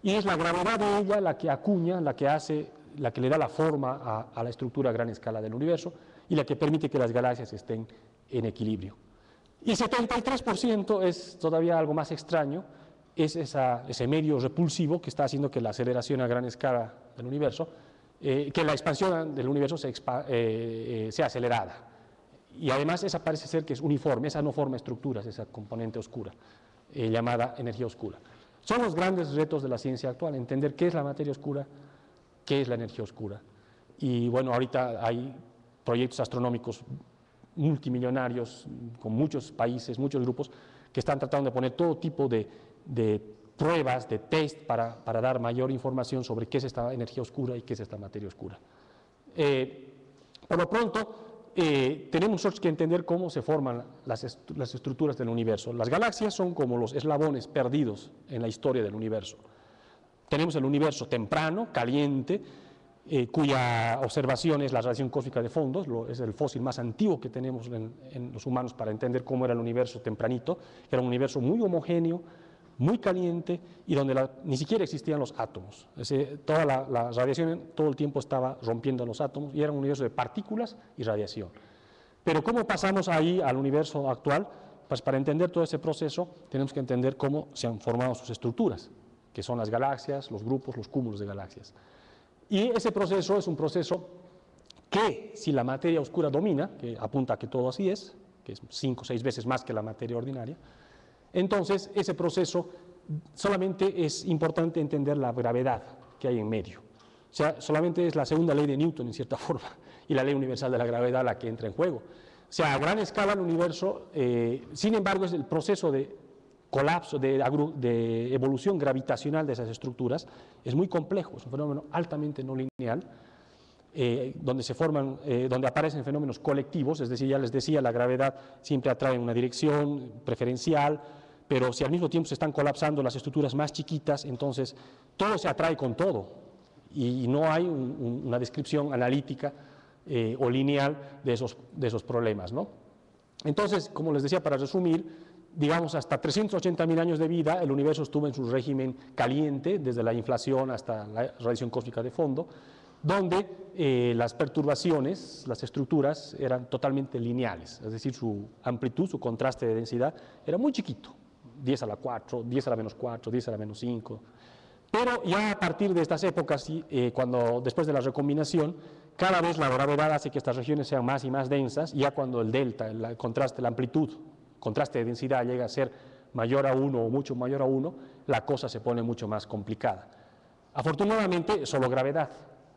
Y es la gravedad de ella la que acuña, la que le da la forma a la estructura a gran escala del universo y la que permite que las galaxias estén en equilibrio. Y 73% es todavía algo más extraño, es ese medio repulsivo que está haciendo que la aceleración a gran escala del universo, que la expansión del universo sea acelerada. Y además esa parece ser que es uniforme, esa no forma estructuras, esa componente oscura, llamada energía oscura. Son los grandes retos de la ciencia actual, entender qué es la materia oscura, qué es la energía oscura. Y bueno, ahorita hay proyectos astronómicos multimillonarios con muchos países, muchos grupos, que están tratando de poner todo tipo de pruebas, de test para dar mayor información sobre qué es esta energía oscura y qué es esta materia oscura. Por lo pronto, tenemos nosotros que entender cómo se forman las estructuras del universo. Las galaxias son como los eslabones perdidos en la historia del universo. Tenemos el universo temprano, caliente, cuya observación es la radiación cósmica de fondo, es el fósil más antiguo que tenemos en los humanos para entender cómo era el universo tempranito. Era un universo muy homogéneo, muy caliente y donde ni siquiera existían los átomos. Toda la radiación todo el tiempo estaba rompiendo los átomos y era un universo de partículas y radiación. Pero ¿cómo pasamos ahí al universo actual? Pues para entender todo ese proceso tenemos que entender cómo se han formado sus estructuras, que son las galaxias, los grupos, los cúmulos de galaxias. Y ese proceso es un proceso que, si la materia oscura domina, que apunta a que todo así es, que es 5 o 6 veces más que la materia ordinaria, entonces ese proceso solamente es importante entender la gravedad que hay en medio. O sea, solamente es la segunda ley de Newton, en cierta forma, y la ley universal de la gravedad la que entra en juego. O sea, a gran escala el universo, sin embargo, es el proceso de colapso, de evolución gravitacional de esas estructuras, es muy complejo, es un fenómeno altamente no lineal, donde aparecen fenómenos colectivos, es decir, ya les decía, la gravedad siempre atrae en una dirección preferencial, pero si al mismo tiempo se están colapsando las estructuras más chiquitas, entonces todo se atrae con todo, y no hay una descripción analítica o lineal de esos problemas, ¿no? Entonces, como les decía, para resumir, digamos, hasta 380.000 años de vida, el universo estuvo en su régimen caliente, desde la inflación hasta la radiación cósmica de fondo, donde las perturbaciones, las estructuras, eran totalmente lineales, es decir, su amplitud, su contraste de densidad era muy chiquito, 10 a la 4, 10 a la menos 4, 10 a la menos 5. Pero ya a partir de estas épocas, después de la recombinación, cada vez la gravedad hace que estas regiones sean más y más densas, y ya cuando el delta, el contraste, la amplitud, contraste de densidad llega a ser mayor a 1 o mucho mayor a 1, la cosa se pone mucho más complicada. Afortunadamente, solo gravedad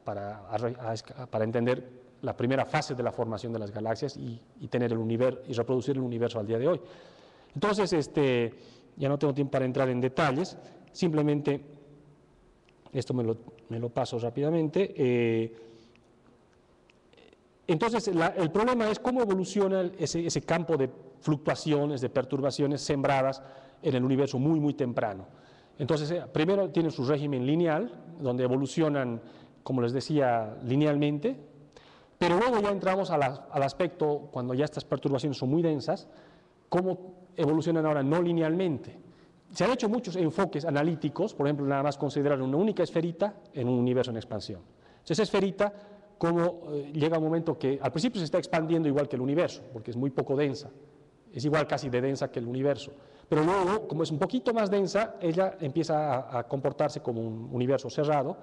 para entender la primera fase de la formación de las galaxias y tener el universo y reproducir el universo al día de hoy. Entonces, ya no tengo tiempo para entrar en detalles, simplemente Esto me lo paso rápidamente. Entonces, el problema es cómo evoluciona ese campo de fluctuaciones, de perturbaciones sembradas en el universo muy, muy temprano. Entonces, primero tienen su régimen lineal, donde evolucionan, como les decía, linealmente, pero luego ya entramos al aspecto, cuando ya estas perturbaciones son muy densas, cómo evolucionan ahora no linealmente. Se han hecho muchos enfoques analíticos, por ejemplo, nada más considerar una única esferita en un universo en expansión. Entonces, esa esferita, como llega un momento que al principio se está expandiendo igual que el universo, porque es muy poco densa, es igual casi de densa que el universo, pero luego, como es un poquito más densa, ella empieza a comportarse como un universo cerrado.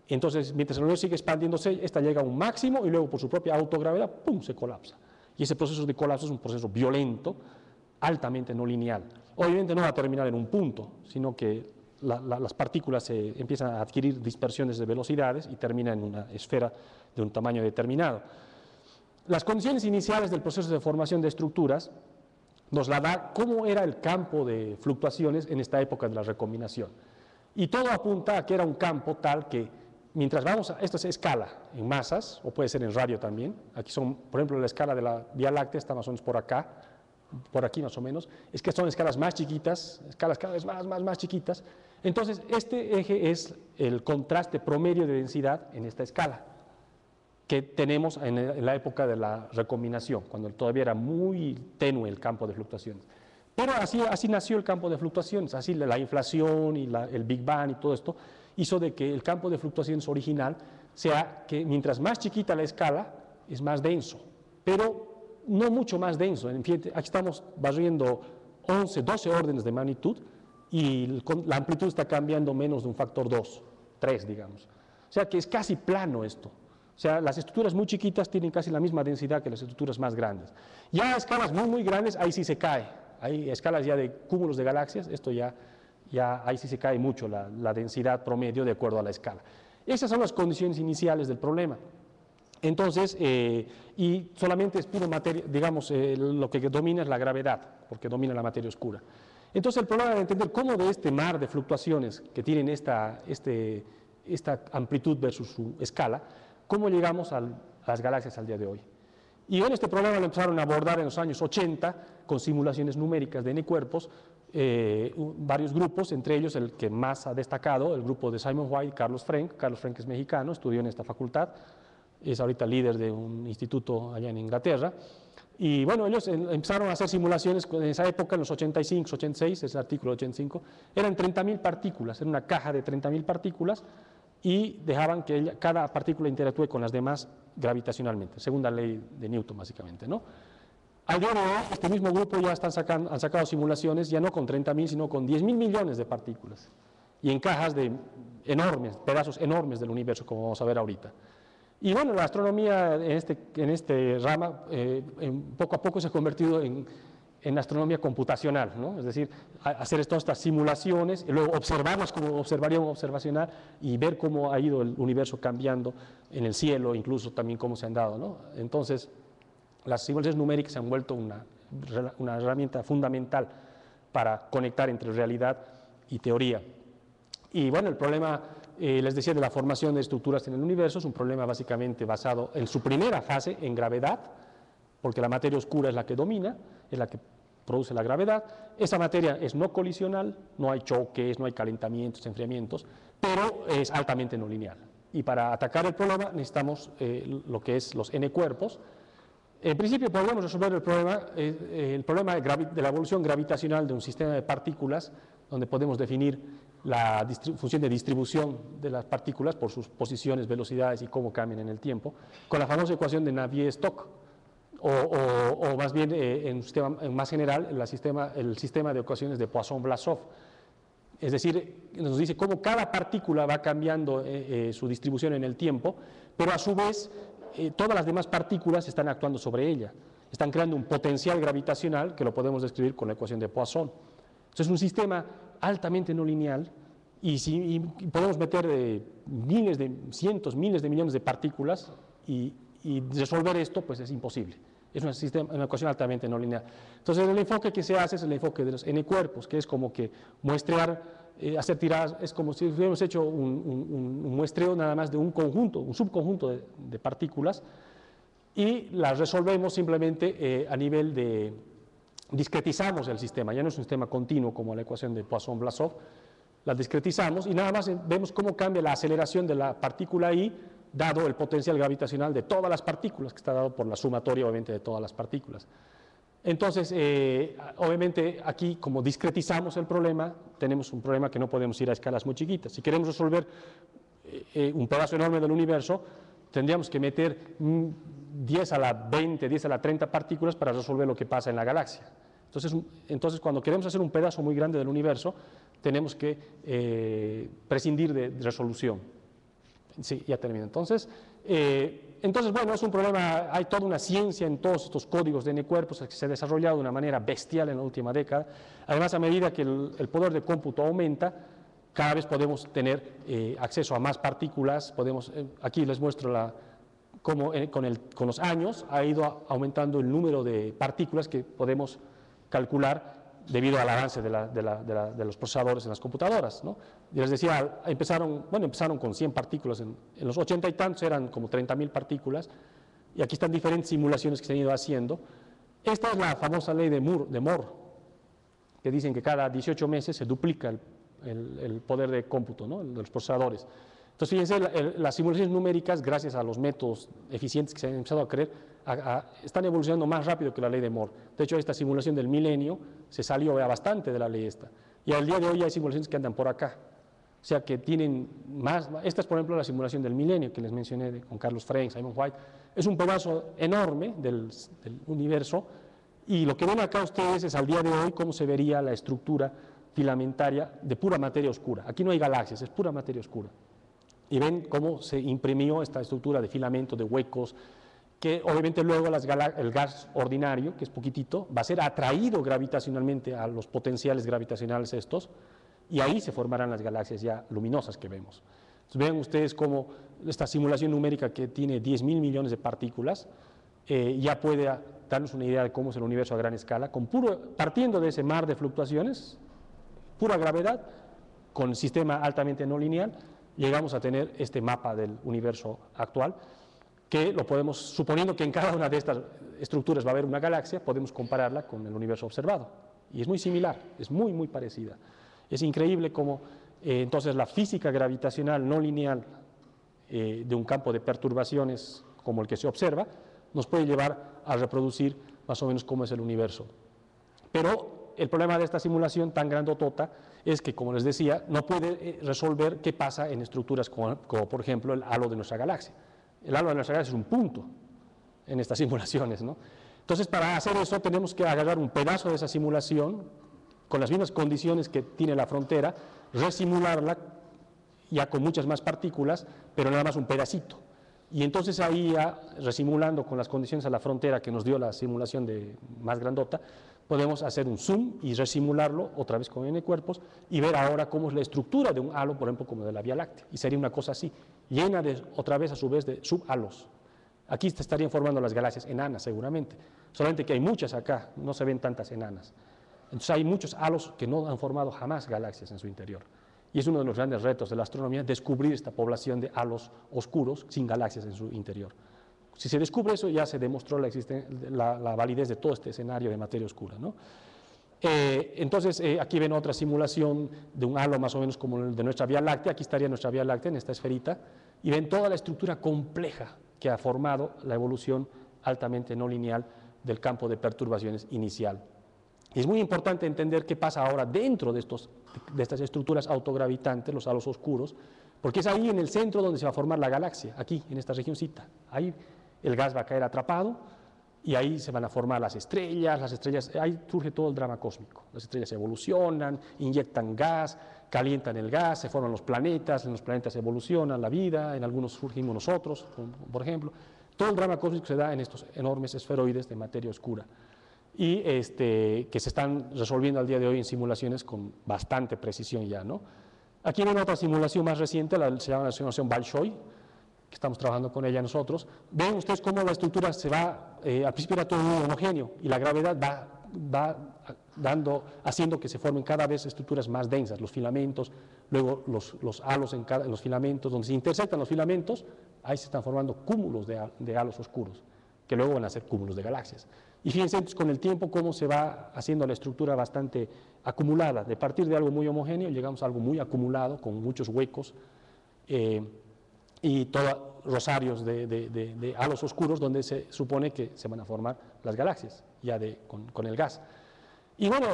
Entonces, mientras el universo sigue expandiéndose, esta llega a un máximo y luego por su propia autogravedad, ¡pum!, se colapsa. Y ese proceso de colapso es un proceso violento, altamente no lineal. Obviamente no va a terminar en un punto, sino que las partículas empiezan a adquirir dispersiones de velocidades y terminan en una esfera de un tamaño determinado. Las condiciones iniciales del proceso de formación de estructuras nos la da cómo era el campo de fluctuaciones en esta época de la recombinación. Y todo apunta a que era un campo tal que, mientras vamos a, esto es escala en masas, o puede ser en radio también, aquí son, por ejemplo, la escala de la Vía Láctea está más o menos por acá, por aquí más o menos, es que son escalas más chiquitas, escalas cada vez más chiquitas. Entonces, este eje es el contraste promedio de densidad en esta escala que tenemos en la época de la recombinación, cuando todavía era muy tenue el campo de fluctuaciones. Pero así nació el campo de fluctuaciones, así la inflación y el Big Bang y todo esto hizo de que el campo de fluctuaciones original sea que mientras más chiquita la escala, es más denso, pero no mucho más denso. En fin, aquí estamos barriendo 11, 12 órdenes de magnitud y la amplitud está cambiando menos de un factor 2, 3, digamos. O sea que es casi plano esto. O sea, las estructuras muy chiquitas tienen casi la misma densidad que las estructuras más grandes. Ya a escalas muy grandes, ahí sí se cae. Hay escalas ya de cúmulos de galaxias, esto ya ahí sí se cae mucho la densidad promedio de acuerdo a la escala. Esas son las condiciones iniciales del problema. Entonces, y solamente es puro materia, digamos, lo que domina es la gravedad, porque domina la materia oscura. Entonces, el problema de entender cómo de este mar de fluctuaciones que tienen esta amplitud versus su escala, cómo llegamos a las galaxias al día de hoy. Y bueno, este problema lo empezaron a abordar en los años 80 con simulaciones numéricas de n-cuerpos, varios grupos, entre ellos el que más ha destacado, el grupo de Simon White y Carlos Frenk. Carlos Frenk es mexicano, estudió en esta facultad, es ahorita líder de un instituto allá en Inglaterra. Y bueno, ellos empezaron a hacer simulaciones en esa época, en los 85, 86, es el artículo 85, eran 30.000 partículas, era una caja de 30.000 partículas, y dejaban que cada partícula interactúe con las demás gravitacionalmente, según la ley de Newton, básicamente, ¿no? Al día de hoy, este mismo grupo ya han sacado simulaciones, ya no con 30.000, sino con 10.000 millones de partículas, y en cajas de enormes, pedazos enormes del universo, como vamos a ver ahorita. Y bueno, la astronomía en este rama, poco a poco se ha convertido en astronomía computacional, ¿no? Es decir, hacer todas estas simulaciones y luego observarlas como observaría un observacional y ver cómo ha ido el universo cambiando en el cielo, incluso también cómo se han dado, ¿no? Entonces, las simulaciones numéricas se han vuelto una herramienta fundamental para conectar entre realidad y teoría. Y bueno, el problema, les decía, de la formación de estructuras en el universo es un problema básicamente basado en su primera fase en gravedad, porque la materia oscura es la que domina, es la que produce la gravedad. Esa materia es no colisional, no hay choques, no hay calentamientos, enfriamientos, pero es altamente no lineal. Y para atacar el problema necesitamos lo que es los n-cuerpos. En principio podemos resolver el problema de la evolución gravitacional de un sistema de partículas, donde podemos definir la función de distribución de las partículas por sus posiciones, velocidades y cómo cambian en el tiempo, con la famosa ecuación de Navier-Stokes. O más bien, en un sistema más general, el sistema de ecuaciones de Poisson-Vlasov. Es decir, nos dice cómo cada partícula va cambiando su distribución en el tiempo, pero a su vez todas las demás partículas están actuando sobre ella. Están creando un potencial gravitacional que lo podemos describir con la ecuación de Poisson. Entonces, es un sistema altamente no lineal y podemos meter cientos, miles de millones de partículas y resolver esto pues es imposible. Es una ecuación altamente no lineal. Entonces, el enfoque que se hace es el enfoque de los n-cuerpos, que es como que muestrear hacer tiradas, es como si hubiéramos hecho un muestreo nada más de un conjunto, un subconjunto de partículas, y las resolvemos simplemente a nivel de, discretizamos el sistema, ya no es un sistema continuo como la ecuación de Poisson-Blasov, la discretizamos y nada más vemos cómo cambia la aceleración de la partícula I, dado el potencial gravitacional de todas las partículas, que está dado por la sumatoria obviamente de todas las partículas. Entonces, obviamente aquí como discretizamos el problema, tenemos un problema que no podemos ir a escalas muy chiquitas. Si queremos resolver un pedazo enorme del universo, tendríamos que meter 10 a la 20, 10 a la 30 partículas para resolver lo que pasa en la galaxia. Entonces cuando queremos hacer un pedazo muy grande del universo, tenemos que prescindir de resolución. Sí, ya termino. Entonces, bueno, es un problema, hay toda una ciencia en todos estos códigos de N-cuerpos que se ha desarrollado de una manera bestial en la última década. Además, a medida que el poder de cómputo aumenta, cada vez podemos tener acceso a más partículas. Aquí les muestro cómo con los años ha ido aumentando el número de partículas que podemos calcular debido al avance de los procesadores en las computadoras, ¿no? Y les decía, empezaron con 100 partículas, en los 80 y tantos eran como 30.000 partículas, y aquí están diferentes simulaciones que se han ido haciendo. Esta es la famosa ley de Moore, que dicen que cada 18 meses se duplica el poder de cómputo, ¿no?, de los procesadores. Entonces, fíjense, las simulaciones numéricas, gracias a los métodos eficientes que se han empezado a creer, están evolucionando más rápido que la ley de Moore. De hecho, esta simulación del milenio se salió bastante de la ley esta. Y al día de hoy hay simulaciones que andan por acá. O sea, que tienen más. Esta es, por ejemplo, la simulación del milenio que les mencioné con Carlos Frey, Simon White. Es un pedazo enorme del universo. Y lo que ven acá ustedes es al día de hoy cómo se vería la estructura filamentaria de pura materia oscura. Aquí no hay galaxias, es pura materia oscura. Y ven cómo se imprimió esta estructura de filamento, de huecos, que obviamente luego el gas ordinario, que es poquitito, va a ser atraído gravitacionalmente a los potenciales gravitacionales estos, y ahí se formarán las galaxias ya luminosas que vemos. Entonces, vean ustedes cómo esta simulación numérica que tiene 10.000 millones de partículas ya puede darnos una idea de cómo es el universo a gran escala, partiendo de ese mar de fluctuaciones, pura gravedad, con sistema altamente no lineal, llegamos a tener este mapa del universo actual, que lo podemos, suponiendo que en cada una de estas estructuras va a haber una galaxia, podemos compararla con el universo observado. Y es muy similar, es muy, muy parecida. Es increíble cómo entonces la física gravitacional no lineal de un campo de perturbaciones como el que se observa, nos puede llevar a reproducir más o menos cómo es el universo. Pero el problema de esta simulación tan grandotota es que, como les decía, no puede resolver qué pasa en estructuras como por ejemplo el halo de nuestra galaxia. El halo de nuestra galaxia es un punto en estas simulaciones, ¿no? Entonces, para hacer eso tenemos que agarrar un pedazo de esa simulación con las mismas condiciones que tiene la frontera, resimularla ya con muchas más partículas, pero nada más un pedacito. Y entonces ahí ya, resimulando con las condiciones a la frontera que nos dio la simulación más grandota, podemos hacer un zoom y resimularlo otra vez con N-cuerpos y ver ahora cómo es la estructura de un halo, por ejemplo, como de la Vía Láctea. Y sería una cosa así, llena otra vez a su vez de subhalos. Aquí se estarían formando las galaxias enanas seguramente, solamente que hay muchas acá, no se ven tantas enanas. Entonces hay muchos halos que no han formado jamás galaxias en su interior. Y es uno de los grandes retos de la astronomía, descubrir esta población de halos oscuros sin galaxias en su interior. Si se descubre eso, ya se demostró la validez de todo este escenario de materia oscura, ¿no? Entonces, aquí ven otra simulación de un halo más o menos como el de nuestra Vía Láctea. Aquí estaría nuestra Vía Láctea en esta esferita, y ven toda la estructura compleja que ha formado la evolución altamente no lineal del campo de perturbaciones inicial. Y es muy importante entender qué pasa ahora dentro de estas estructuras autogravitantes, los halos oscuros, porque es ahí en el centro donde se va a formar la galaxia, aquí, en esta regioncita. Ahí el gas va a caer atrapado y ahí se van a formar las estrellas, ahí surge todo el drama cósmico. Las estrellas evolucionan, inyectan gas, calientan el gas, se forman los planetas, en los planetas evolucionan la vida, en algunos surgimos nosotros, por ejemplo. Todo el drama cósmico se da en estos enormes esferoides de materia oscura, y que se están resolviendo al día de hoy en simulaciones con bastante precisión ya, ¿no? Aquí ven otra simulación más reciente, se llama la simulación Bolshoi, que estamos trabajando con ella nosotros. Ven ustedes cómo la estructura se va, al principio era todo muy homogéneo, y la gravedad va haciendo que se formen cada vez estructuras más densas, los filamentos, luego los halos en los filamentos, donde se intersectan los filamentos, ahí se están formando cúmulos de halos oscuros, que luego van a ser cúmulos de galaxias. Y fíjense entonces con el tiempo cómo se va haciendo la estructura bastante acumulada. De partir de algo muy homogéneo llegamos a algo muy acumulado, con muchos huecos y rosarios de halos oscuros donde se supone que se van a formar las galaxias, ya con el gas. Y bueno,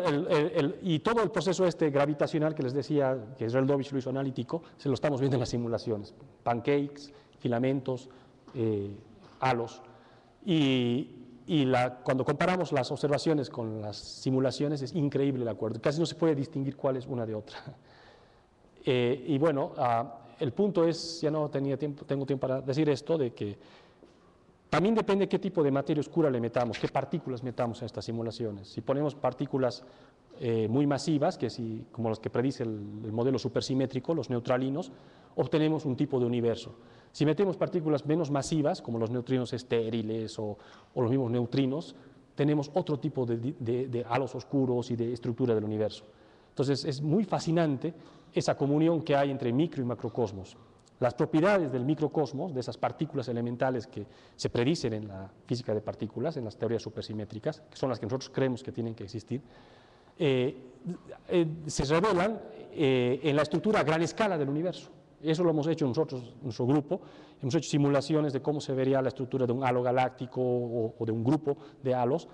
y todo el proceso gravitacional que les decía, que Sreldovich lo hizo analítico, se lo estamos viendo en las simulaciones. Pancakes, filamentos, halos. Cuando comparamos las observaciones con las simulaciones es increíble el acuerdo, casi no se puede distinguir cuál es una de otra. Y bueno, el punto es, ya no tengo tiempo para decir esto, de que también depende qué tipo de materia oscura le metamos, qué partículas metamos en estas simulaciones. Si ponemos partículas muy masivas, como las que predice el modelo supersimétrico, los neutralinos, obtenemos un tipo de universo. Si metemos partículas menos masivas, como los neutrinos estériles o los mismos neutrinos, tenemos otro tipo de halos oscuros y de estructura del universo. Entonces es muy fascinante esa comunión que hay entre micro y macrocosmos. Las propiedades del microcosmos, de esas partículas elementales que se predicen en la física de partículas, en las teorías supersimétricas, que son las que nosotros creemos que tienen que existir, se revelan en la estructura a gran escala del universo. Eso lo hemos hecho nosotros, nuestro grupo, hemos hecho simulaciones de cómo se vería la estructura de un halo galáctico o de un grupo de halos,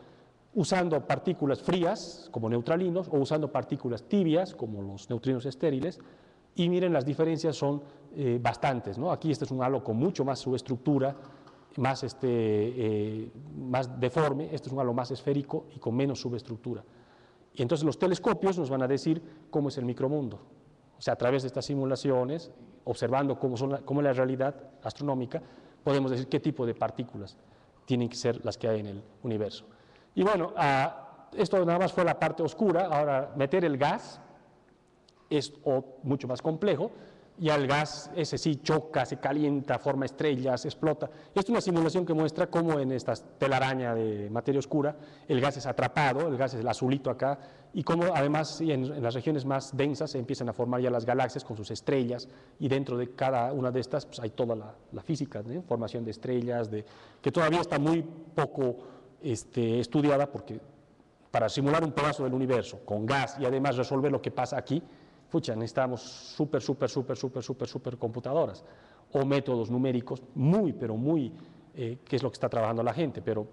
usando partículas frías, como neutralinos, o usando partículas tibias, como los neutrinos estériles, y miren, las diferencias son bastantes, ¿no? Aquí este es un halo con mucho más subestructura, más deforme, este es un halo más esférico y con menos subestructura. Y entonces los telescopios nos van a decir cómo es el micromundo. O sea, a través de estas simulaciones, observando cómo es la realidad astronómica, podemos decir qué tipo de partículas tienen que ser las que hay en el universo. Y bueno, esto nada más fue la parte oscura. Ahora, meter el gas es mucho más complejo. Ya el gas, ese sí choca, se calienta, forma estrellas, explota. Esta es una simulación que muestra cómo en esta telaraña de materia oscura el gas es atrapado, el gas es el azulito acá, y cómo además en las regiones más densas se empiezan a formar ya las galaxias con sus estrellas, y dentro de cada una de estas pues, hay toda la física, ¿no? Formación de estrellas, que todavía está muy poco estudiada, porque para simular un pedazo del universo con gas y además resolver lo que pasa aquí, necesitamos súper computadoras o métodos numéricos pero muy, que es lo que está trabajando la gente, pero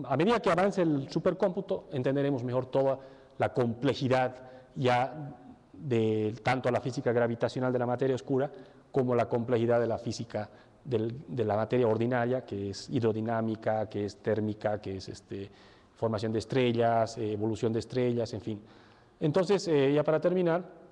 a medida que avance el supercómputo entenderemos mejor toda la complejidad ya de tanto la física gravitacional de la materia oscura como la complejidad de la física de la materia ordinaria, que es hidrodinámica, que es térmica, que es formación de estrellas, evolución de estrellas, en fin. Entonces, ya para terminar,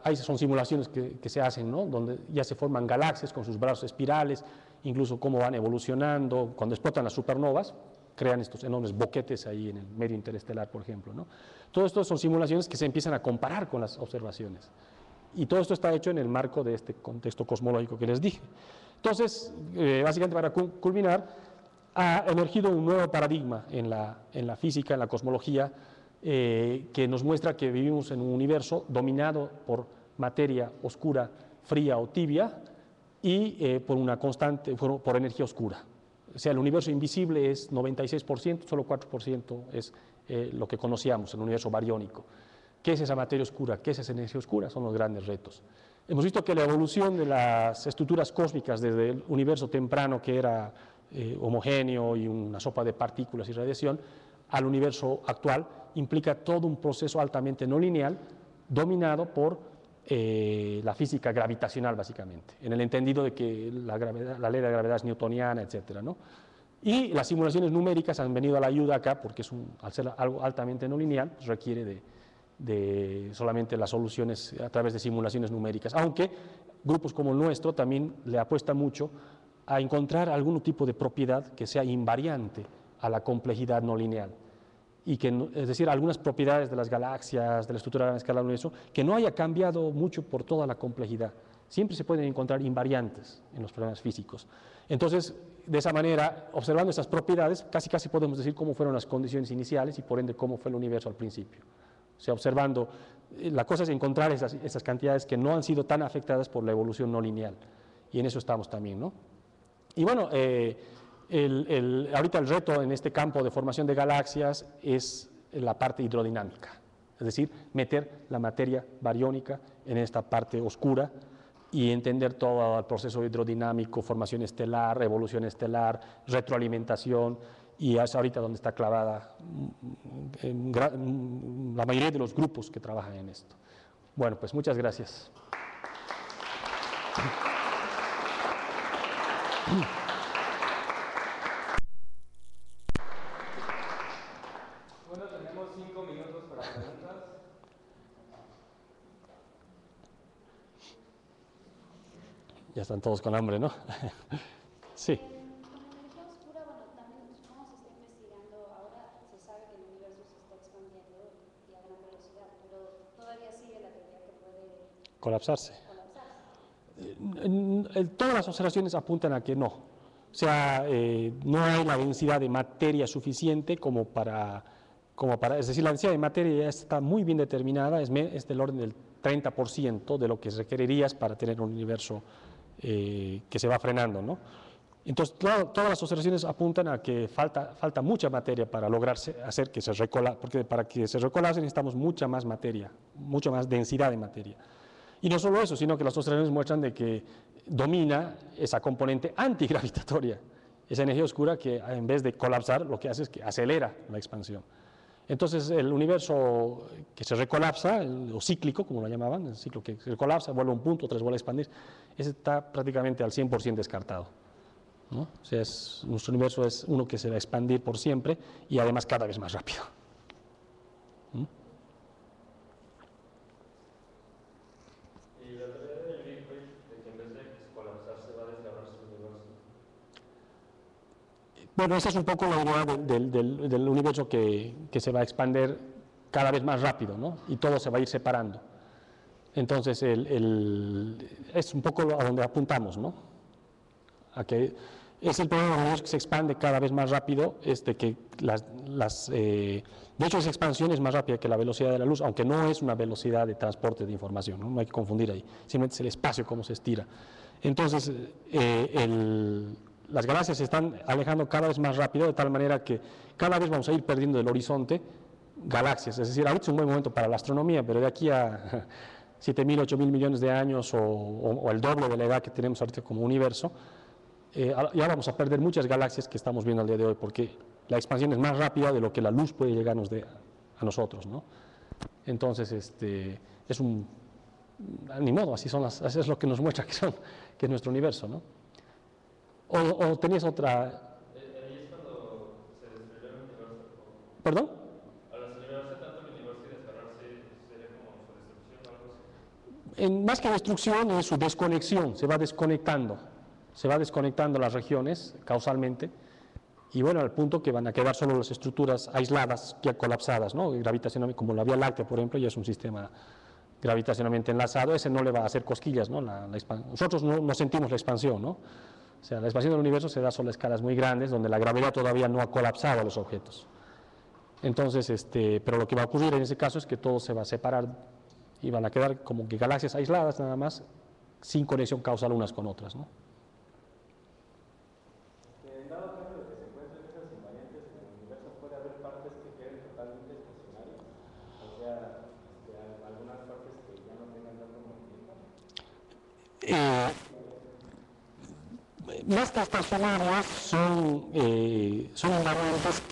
ahí son simulaciones que se hacen, ¿no? Donde ya se forman galaxias con sus brazos espirales, incluso cómo van evolucionando, cuando explotan las supernovas, crean estos enormes boquetes ahí en el medio interestelar, por ejemplo, ¿no? Todo esto son simulaciones que se empiezan a comparar con las observaciones. Y todo esto está hecho en el marco de este contexto cosmológico que les dije. Entonces, básicamente para culminar, ha emergido un nuevo paradigma en la física, en la cosmología, que nos muestra que vivimos en un universo dominado por materia oscura, fría o tibia y por energía oscura. O sea, el universo invisible es 96%, solo 4% es lo que conocíamos, el universo bariónico. ¿Qué es esa materia oscura? ¿Qué es esa energía oscura? Son los grandes retos. Hemos visto que la evolución de las estructuras cósmicas desde el universo temprano, que era homogéneo y una sopa de partículas y radiación, al universo actual, implica todo un proceso altamente no lineal, dominado por la física gravitacional, básicamente, en el entendido de que la ley de la gravedad es newtoniana, etc., ¿no? Y las simulaciones numéricas han venido a la ayuda acá, porque al ser algo altamente no lineal, pues requiere de solamente las soluciones a través de simulaciones numéricas, aunque grupos como el nuestro también le apuestan mucho a encontrar algún tipo de propiedad que sea invariante a la complejidad no lineal, y es decir, algunas propiedades de las galaxias, de la estructura de la escala del universo, que no haya cambiado mucho por toda la complejidad, Siempre se pueden encontrar invariantes en los problemas físicos. Entonces, de esa manera, observando esas propiedades, casi podemos decir cómo fueron las condiciones iniciales y por ende cómo fue el universo al principio. O sea, observando, la cosa es encontrar esas cantidades que no han sido tan afectadas por la evolución no lineal. Y en eso estamos también, ¿no? Y bueno, ahorita el reto en este campo de formación de galaxias es la parte hidrodinámica, es decir, meter la materia bariónica en esta parte oscura y entender todo el proceso hidrodinámico, formación estelar, evolución estelar, retroalimentación, y es ahorita donde está clavada la mayoría de los grupos que trabajan en esto. Bueno, pues muchas gracias. Bueno, tenemos 5 minutos para preguntas. Ya están todos con hambre, ¿no? Sí. Con la energía oscura, bueno, también cómo se está investigando, ahora se sabe que el universo se está expandiendo y a gran velocidad, pero todavía sigue la teoría que puede Colapsarse. colapsarse. Todas las observaciones apuntan a que no. O sea, no hay la densidad de materia suficiente como para, es decir, la densidad de materia ya está muy bien determinada, es del orden del 30% de lo que requerirías para tener un universo que se va frenando, ¿no? Entonces, todas las observaciones apuntan a que falta mucha materia para lograr hacer que se recolapse, porque para que se recolapse necesitamos mucha más materia, mucha más densidad de materia. Y no solo eso, sino que las observaciones muestran de que domina esa componente antigravitatoria, esa energía oscura que en vez de colapsar lo que hace es que acelera la expansión. Entonces el universo que se recolapsa, o cíclico como lo llamaban, el ciclo que se colapsa, vuelve a un punto, otra vez vuelve a expandir, ese está prácticamente al 100% descartado, ¿no? O sea, nuestro universo es uno que se va a expandir por siempre y además cada vez más rápido. Y la teoría del Big Bang, de que en vez de colapsarse va a desgarrarse el universo. Bueno, esa es un poco la idea del universo que se va a expandir cada vez más rápido, ¿no? Y todo se va a ir separando. Entonces, es un poco a donde apuntamos, ¿no? A que es el problema del universo que se expande cada vez más rápido, de que de hecho esa expansión es más rápida que la velocidad de la luz, aunque no es una velocidad de transporte de información, no hay que confundir ahí, simplemente es el espacio cómo se estira. Entonces, las galaxias se están alejando cada vez más rápido, de tal manera que cada vez vamos a ir perdiendo del horizonte galaxias, es decir, ahorita es un buen momento para la astronomía, pero de aquí a 7.000, 8.000 millones de años o el doble de la edad que tenemos ahorita como universo, ya vamos a perder muchas galaxias que estamos viendo al día de hoy, porque la expansión es más rápida de lo que la luz puede llegarnos a nosotros, ¿no? Entonces, es ni modo, así es lo que nos muestra que es nuestro universo, ¿no? ¿O tenías otra? Ahí es cuando se destruyó el universo. ¿Perdón? Al acelerarse tanto el universo y desgarrarse, sería como su destrucción o algo así. Más que destrucción, es su desconexión, se va desconectando las regiones causalmente, y bueno, al punto que van a quedar solo las estructuras aisladas, ya colapsadas, ¿no? Gravitacionalmente, como la Vía Láctea, por ejemplo, ya es un sistema gravitacionalmente enlazado, ese no le va a hacer cosquillas, ¿no? Nosotros no sentimos la expansión, ¿no? O sea, la expansión del universo se da solo a escalas muy grandes, donde la gravedad todavía no ha colapsado a los objetos. Entonces, pero lo que va a ocurrir en ese caso es que todo se va a separar y van a quedar como que galaxias aisladas nada más, sin conexión causal unas con otras, ¿no? En dado caso de que se encuentren esas invariantes en el universo, puede haber partes que queden totalmente estacionarias, o sea, algunas partes que ya no tengan tanto movimiento. Las estacionarias son invariantes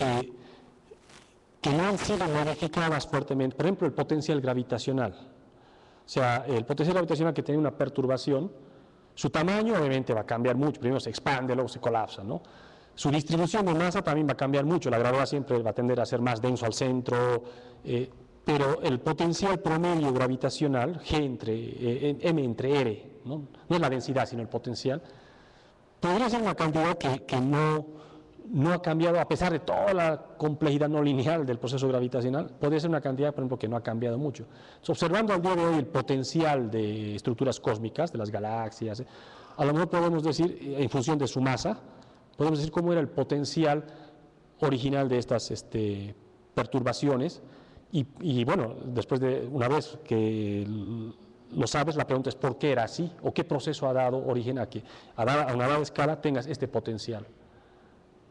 que no han sido modificadas fuertemente. Por ejemplo, el potencial gravitacional. O sea, el potencial gravitacional que tiene una perturbación, su tamaño obviamente va a cambiar mucho. Primero se expande, luego se colapsa, ¿no? Su distribución de masa también va a cambiar mucho. La gravedad siempre va a tender a ser más denso al centro, pero el potencial promedio gravitacional, M entre R, ¿no? No es la densidad, sino el potencial, podría ser una cantidad que no no ha cambiado, a pesar de toda la complejidad no lineal del proceso gravitacional, podría ser una cantidad, por ejemplo, que no ha cambiado mucho. Entonces, observando al día de hoy el potencial de estructuras cósmicas, de las galaxias, a lo mejor podemos decir, en función de su masa, podemos decir cómo era el potencial original de estas perturbaciones, y bueno, después de una vez que lo sabes, la pregunta es ¿por qué era así? ¿O qué proceso ha dado origen a que a una dada escala tengas este potencial?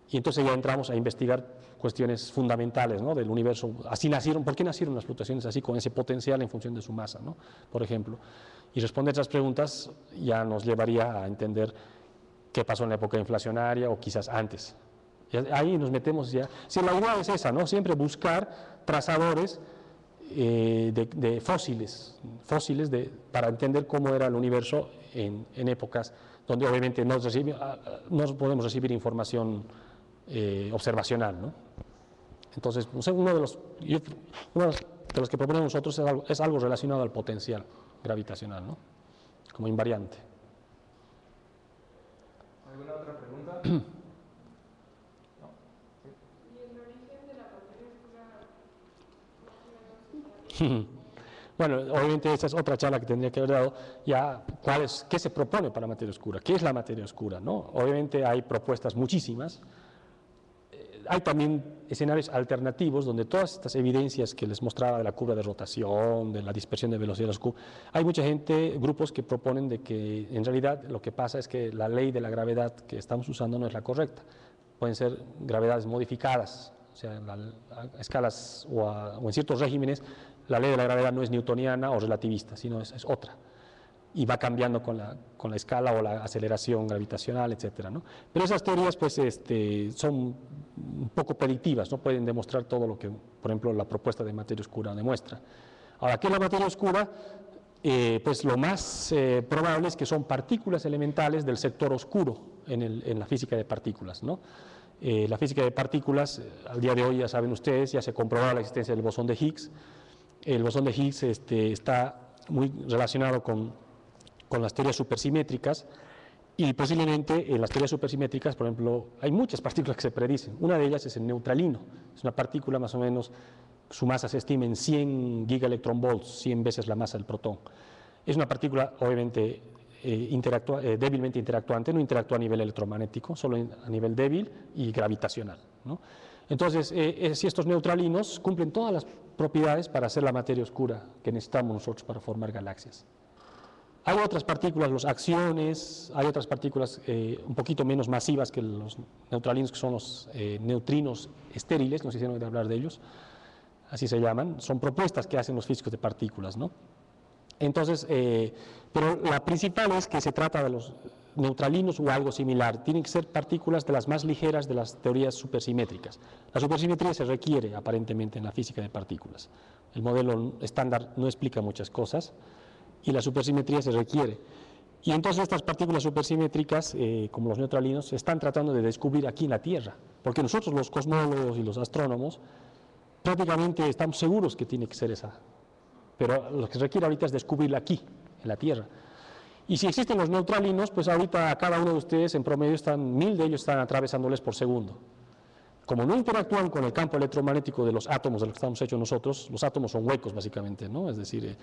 Y entonces ya entramos a investigar cuestiones fundamentales, ¿no?, del universo. Así nacieron, ¿por qué nacieron las fluctuaciones así, con ese potencial en función de su masa, ¿no?, por ejemplo? Y responder esas preguntas ya nos llevaría a entender qué pasó en la época inflacionaria o quizás antes. Y ahí nos metemos ya. Si la idea es esa, ¿no?, siempre buscar trazadores de fósiles para entender cómo era el universo en épocas donde obviamente no podemos recibir información observacional, ¿no? Entonces, uno de los que proponemos nosotros es algo relacionado al potencial gravitacional, ¿no?, como invariante. ¿Alguna otra pregunta? No. ¿Sí? ¿Y el origen de la materia oscura? Bueno, obviamente esa es otra charla que tendría que haber dado, ya qué se propone para la materia oscura, qué es la materia oscura, ¿no? Obviamente hay propuestas muchísimas. Hay también escenarios alternativos donde todas estas evidencias que les mostraba de la curva de rotación, de la dispersión de velocidades Q, hay mucha gente, grupos que proponen de que en realidad lo que pasa es que la ley de la gravedad que estamos usando no es la correcta. Pueden ser gravedades modificadas, o sea, a escalas o en ciertos regímenes la ley de la gravedad no es newtoniana o relativista, sino es otra. Y va cambiando con la escala o la aceleración gravitacional, etcétera, ¿no? Pero esas teorías pues son un poco predictivas, no pueden demostrar todo lo que, por ejemplo, la propuesta de materia oscura demuestra. Ahora, ¿qué es la materia oscura? Pues lo más probable es que son partículas elementales del sector oscuro en la física de partículas, ¿no? La física de partículas, al día de hoy ya saben ustedes, ya se comprobó la existencia del bosón de Higgs. El bosón de Higgs está muy relacionado con las teorías supersimétricas, y posiblemente en las teorías supersimétricas, por ejemplo, hay muchas partículas que se predicen. Una de ellas es el neutralino, es una partícula más o menos, su masa se estima en 100 gigaelectronvolts, 100 veces la masa del protón. Es una partícula obviamente débilmente interactuante, no interactúa a nivel electromagnético, solo a nivel débil y gravitacional, ¿no? Entonces, si estos neutralinos cumplen todas las propiedades para hacer la materia oscura que necesitamos nosotros para formar galaxias. Hay otras partículas, los acciones, hay otras partículas un poquito menos masivas que los neutralinos, que son los neutrinos estériles, no sé si han oído hablar de ellos, así se llaman, son propuestas que hacen los físicos de partículas, ¿no? Entonces, pero la principal es que se trata de los neutralinos o algo similar, tienen que ser partículas de las más ligeras de las teorías supersimétricas. La supersimetría se requiere aparentemente en la física de partículas. El modelo estándar no explica muchas cosas, y la supersimetría se requiere. Y entonces estas partículas supersimétricas, como los neutralinos, se están tratando de descubrir aquí en la Tierra, porque nosotros los cosmólogos y los astrónomos prácticamente estamos seguros que tiene que ser esa, pero lo que se requiere ahorita es descubrirla aquí, en la Tierra. Y si existen los neutralinos, pues ahorita cada uno de ustedes en promedio 1000 de ellos están atravesándoles por segundo. Como no interactúan con el campo electromagnético de los átomos de los que estamos hechos nosotros, los átomos son huecos básicamente, ¿no? Es decir,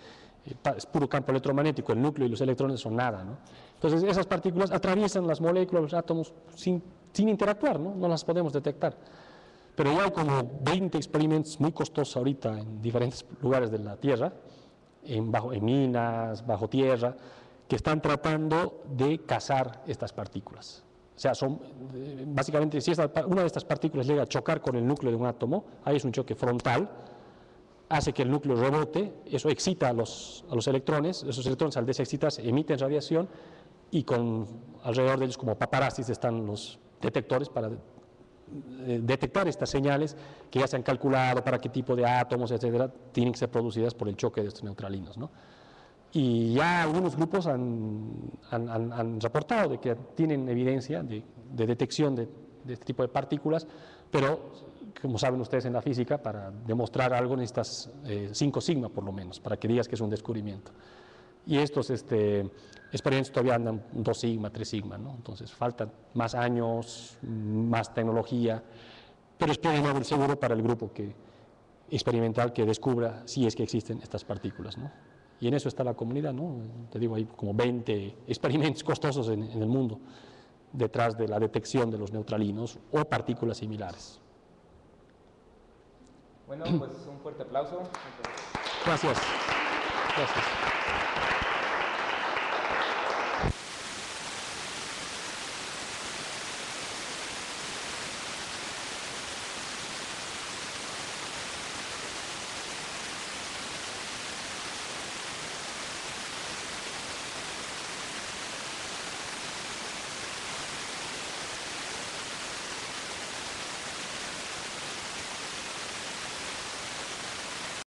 es puro campo electromagnético, el núcleo y los electrones son nada, ¿no? Entonces esas partículas atraviesan las moléculas, los átomos sin interactuar, ¿no? No las podemos detectar. Pero ya hay como 20 experimentos muy costosos ahorita en diferentes lugares de la Tierra, en minas, bajo tierra, que están tratando de cazar estas partículas. O sea, básicamente, si una de estas partículas llega a chocar con el núcleo de un átomo, ahí es un choque frontal, hace que el núcleo rebote, eso excita a los electrones, esos electrones al desexcitarse emiten radiación, y alrededor de ellos como paparazzis están los detectores para detectar estas señales que ya se han calculado para qué tipo de átomos, etcétera, tienen que ser producidas por el choque de estos neutralinos, ¿no? Y ya algunos grupos han reportado de que tienen evidencia de detección de este tipo de partículas, pero como saben ustedes en la física, para demostrar algo necesitas 5 sigma por lo menos, para que digas que es un descubrimiento. Y estos experimentos todavía andan 2 sigma, 3 sigma, ¿no? Entonces faltan más años, más tecnología, pero es probable seguro para el grupo experimental que descubra si es que existen estas partículas, ¿no? Y en eso está la comunidad, ¿no? Te digo, hay como 20 experimentos costosos en el mundo detrás de la detección de los neutralinos o partículas similares. Bueno, pues un fuerte aplauso. Gracias. Gracias.